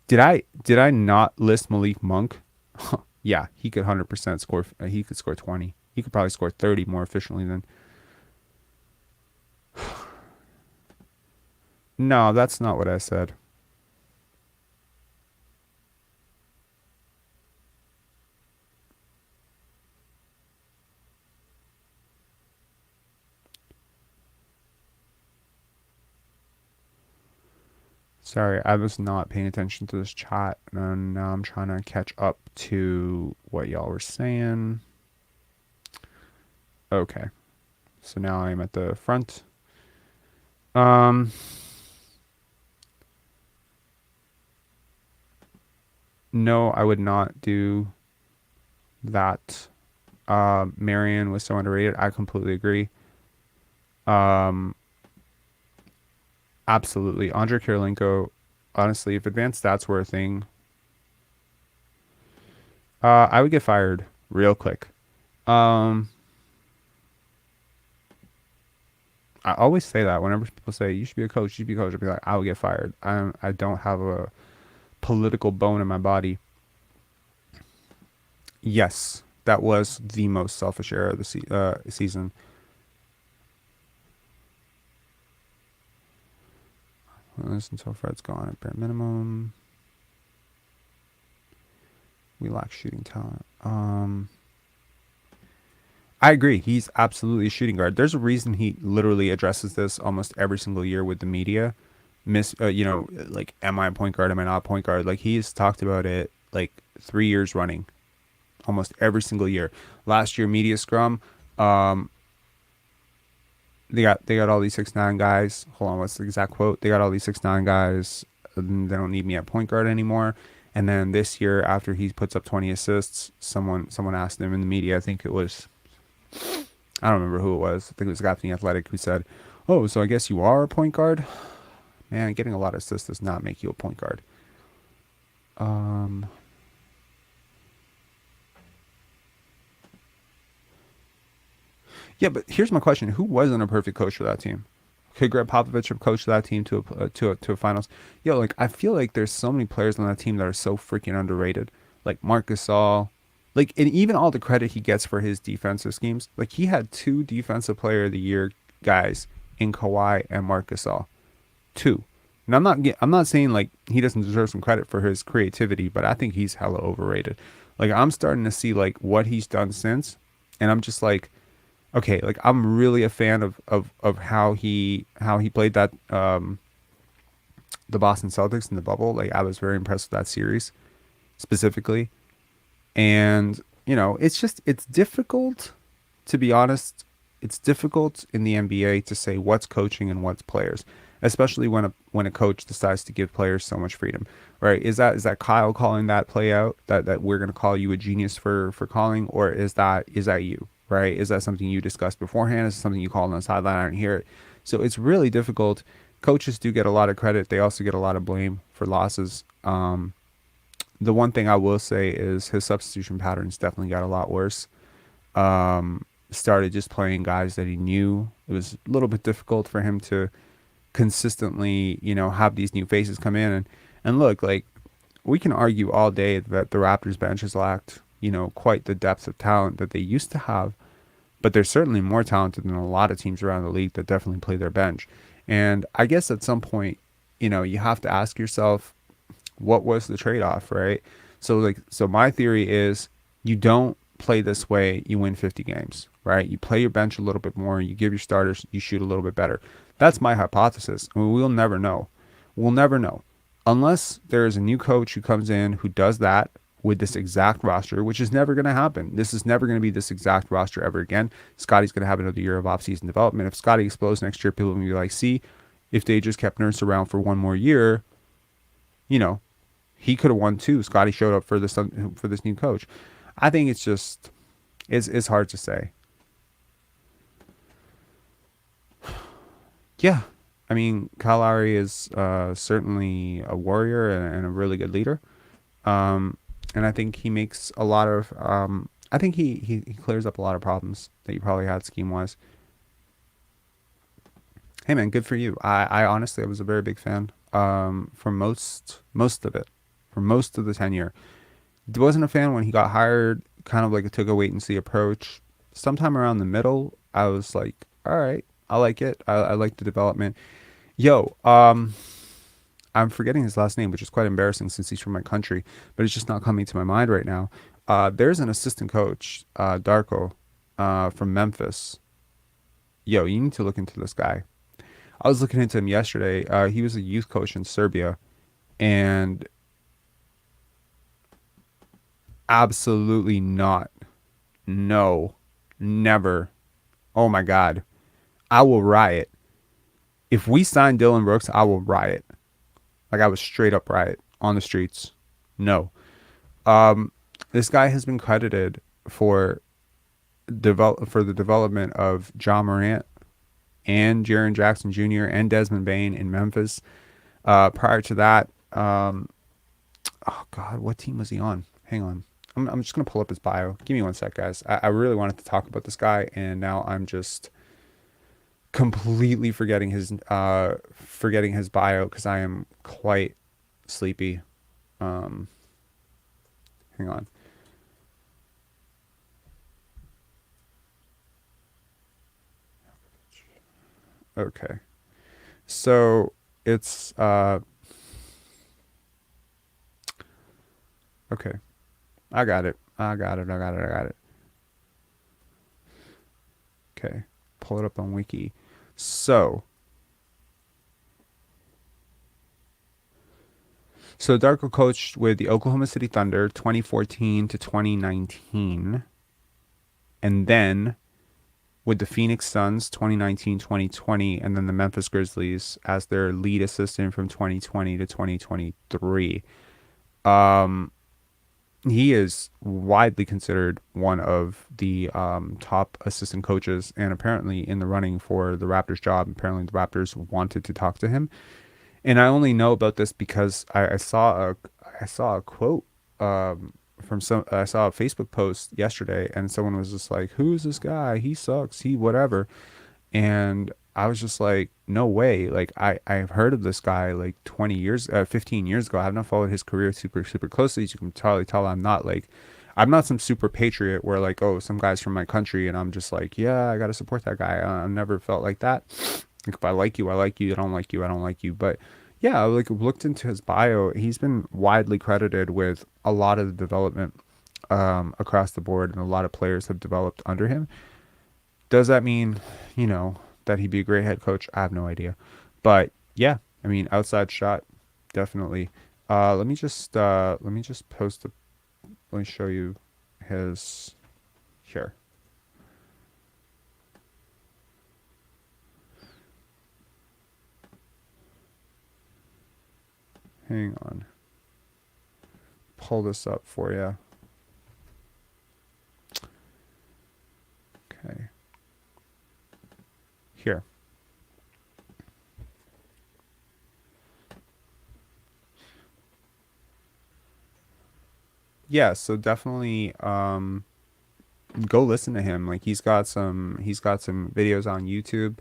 Did I not list Malik Monk? Yeah, he could 100% score. He could score 20. He could probably score 30 more efficiently than. No, that's not what I said. Sorry, I was not paying attention to this chat, and now I'm trying to catch up to what y'all were saying. Okay, so now I'm at the front. No, I would not do that. Marion was so underrated. I completely agree. Absolutely. Andre Kirilenko, honestly, if advanced stats were a thing, I would get fired real quick. I always say that whenever people say you should be a coach, you should be a coach, I'll be like, I would get fired. I don't have a political bone in my body. Yes, that was the most selfish era of the season. Until Fred's gone at bare minimum. We lack shooting talent. I agree. He's absolutely a shooting guard. There's a reason he literally addresses this almost every single year with the media. Like, am I a point guard? Am I not a point guard? Like, he's talked about it like 3 years running, almost every single year. Last year, media scrum. They got all these 6'9" guys. Hold on, what's the exact quote? They got all these 6'9" guys. They don't need me at point guard anymore. And then this year, after he puts up 20 assists, someone asked him in the media, I think it was, I don't remember who it was. I think it was a guy from The Athletic who said, "Oh, so I guess you are a point guard?" Man, getting a lot of assists does not make you a point guard. Yeah, but here's my question: who wasn't a perfect coach for that team? Could Greg Popovich have coached that team to a finals? Yo, like, I feel like there's so many players on that team that are so freaking underrated. Like Marc Gasol, like, and even all the credit he gets for his defensive schemes. Like, he had 2 Defensive Player of the Year guys in Kawhi and Marc Gasol, 2. And I'm not saying like he doesn't deserve some credit for his creativity, but I think he's hella overrated. Like, I'm starting to see like what he's done since, and I'm just like, okay, like, I'm really a fan of how he played that the Boston Celtics in the bubble. Like, I was very impressed with that series specifically. And, it's difficult, to be honest. It's difficult in the NBA to say what's coaching and what's players, especially when a coach decides to give players so much freedom, right? Is that Kyle calling that play out that we're going to call you a genius for calling, or is that you? Right? Is that something you discussed beforehand? Is it something you call on the sideline? I don't hear it. So it's really difficult. Coaches do get a lot of credit. They also get a lot of blame for losses. The one thing I will say is his substitution patterns definitely got a lot worse. Started just playing guys that he knew. It was a little bit difficult for him to consistently, have these new faces come in. And look, like, we can argue all day that the Raptors bench has lacked, quite the depth of talent that they used to have. but they're certainly more talented than a lot of teams around the league that definitely play their bench. And I guess at some point, you have to ask yourself, what was the trade-off, right? So my theory is you don't play this way, you win 50 games, right? You play your bench a little bit more, you give your starters, you shoot a little bit better. That's my hypothesis. I mean, we'll never know. We'll never know. Unless there is a new coach who comes in who does that with this exact roster, which is never going to happen. This is never going to be this exact roster ever again. Scotty's going to have another year of offseason development. If Scotty explodes next year, people will be like, see, if they just kept Nurse around for one more year, you know, he could have won too. Scotty showed up for this new coach. I think it's hard to say. Yeah, I mean, Kyle Lowry is certainly a warrior and a really good leader. And I think he makes a lot of. I think he clears up a lot of problems that you probably had scheme wise. Hey man, good for you. I honestly I was a very big fan. For most of it, for most of the tenure. Wasn't a fan when he got hired. Kind of like it took a wait and see approach. Sometime around the middle, I was like, all right, I like it. I like the development. Yo, I'm forgetting his last name, which is quite embarrassing since he's from my country, but it's just not coming to my mind right now. There's an assistant coach, Darko, from Memphis. Yo, you need to look into this guy. I was looking into him yesterday. He was a youth coach in Serbia, and absolutely not. No, never. Oh my God. I will riot. If we sign Dylan Brooks, I will riot. Like I was straight up riot on the streets. No. This guy has been credited for the development of John Morant and Jaren Jackson Jr. and Desmond Bane in Memphis. Prior to that, oh God, what team was he on? Hang on. I'm just going to pull up his bio. Give me one sec, guys. I really wanted to talk about this guy, and now I'm just completely forgetting his bio because I am quite sleepy. Hang on. Okay. So it's okay. I got it. Okay. Pull it up on Wiki. So Darko coached with the Oklahoma City Thunder 2014 to 2019. And then with the Phoenix Suns 2019-2020, and then the Memphis Grizzlies as their lead assistant from 2020 to 2023. He is widely considered one of the top assistant coaches, and apparently in the running for the Raptors job. Apparently the Raptors wanted to talk to him, and I only know about this because I saw a quote from I saw a Facebook post yesterday, and someone was just like, "Who's this guy? He sucks. He whatever," and I was just like, no way. Like I've heard of this guy like 15 years ago. I have not followed his career super closely. As you can probably tell, I'm not some super patriot where like, oh, some guy's from my country and I'm just like, yeah, I got to support that guy. I've never felt like that. Like, if I like you, I like you. I don't like you, I don't like you. But yeah, I like looked into his bio. He's been widely credited with a lot of the development across the board, and a lot of players have developed under him. Does that mean, that he'd be a great head coach? I have no idea. But yeah, I mean, outside shot, definitely. Let me just post let me show you his here. Hang on. Pull this up for you. Okay. Here. Yeah, so definitely go listen to him. Like he's got some videos on YouTube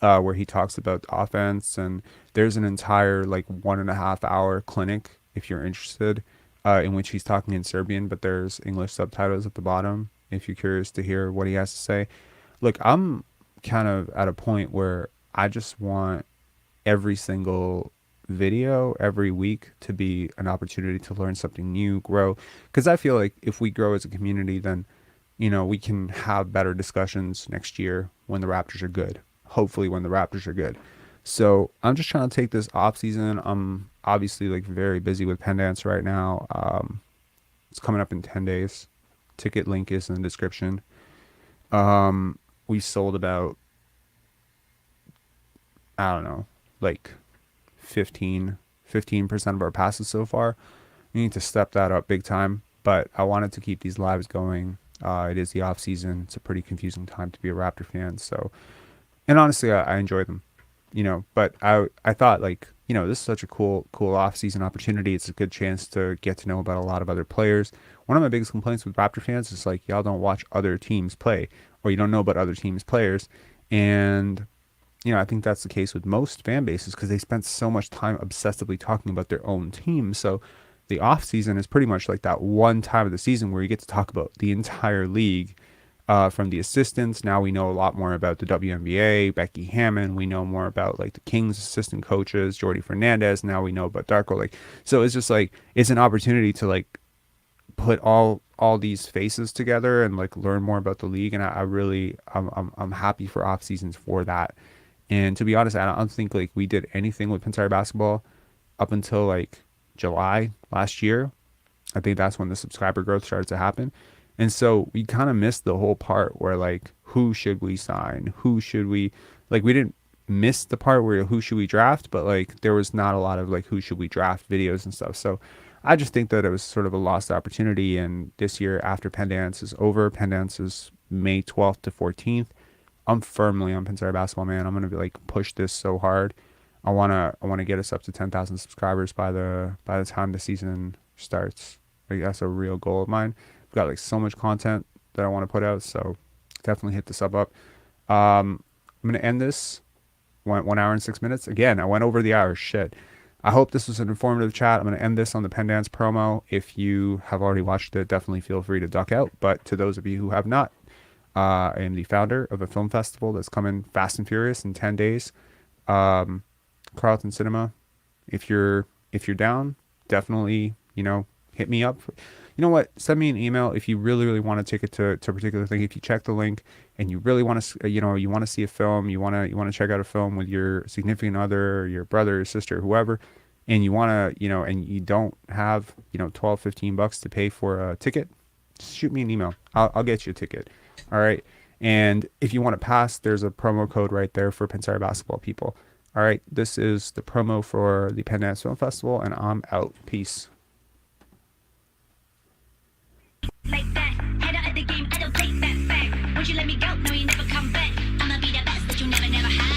where he talks about offense, and there's an entire like 1.5 hour clinic if you're interested, in which he's talking in Serbian, but there's English subtitles at the bottom if you're curious to hear what he has to say. look, I'm kind of at a point where I just want every single video every week to be an opportunity to learn something new, grow. Because I feel like if we grow as a community, then, we can have better discussions next year when the Raptors are good. Hopefully, when the Raptors are good. So I'm just trying to take this off season. I'm obviously like very busy with Penn Dance right now. It's coming up in 10 days. Ticket link is in the description. We sold about, I don't know, like 15% of our passes so far. We need to step that up big time, but I wanted to keep these lives going. It is the off season. It's a pretty confusing time to be a Raptor fan. So, and honestly, I enjoy them, but I thought like, this is such a cool off season opportunity. It's a good chance to get to know about a lot of other players. One of my biggest complaints with Raptor fans is like, y'all don't watch other teams play, or you don't know about other teams' players. And I think that's the case with most fan bases because they spend so much time obsessively talking about their own team. So the off season is pretty much like that one time of the season where you get to talk about the entire league, from the assistants. Now we know a lot more about the WNBA, Becky Hammond. We know more about like the Kings assistant coaches, Jordy Fernandez. Now we know about Darko. Like, so it's just like, it's an opportunity to like put all these faces together and like learn more about the league. And I really, I'm happy for off seasons for that. And to be honest, I don't think like we did anything with Pensar basketball up until like July last year. I think that's when the subscriber growth started to happen. And so we kind of missed the whole part where like, who should we sign? Who should we, like, we didn't miss the part where who should we draft, but like there was not a lot of like, who should we draft videos and stuff. So I just think that it was sort of a lost opportunity. And this year after Penn Dance is over, Penn Dance is May 12th to 14th. I'm firmly on Pensar basketball, man. I'm going to be like push this so hard. I want to get us up to 10,000 subscribers by the time the season starts. Like that's a real goal of mine. I've got like so much content that I want to put out, so definitely hit the sub up. I'm going to end this 1 hour and 6 minutes. Again, I went over the hour. Shit. I hope this was an informative chat. I'm going to end this on the Penn Dance promo. If you have already watched it, definitely feel free to duck out. But to those of you who have not, I am the founder of a film festival that's coming fast and furious in 10 days. Carlton Cinema. If you're down, definitely, hit me up. You know what? Send me an email if you really, really want to take it to a particular thing. If you check the link and you really want to, you want to see a film, you want to check out a film with your significant other, your brother, or sister, whoever, and you want to, and you don't have, $12-15 to pay for a ticket, just shoot me an email. I'll get you a ticket. All right. And if you want to pass, there's a promo code right there for Pensar basketball people. All right. This is the promo for the Penn Dance Film Festival, and I'm out. Peace. Like that, head out of the game, I don't take that back. Once you let me go, no, you never come back. I'ma be the best that you never had.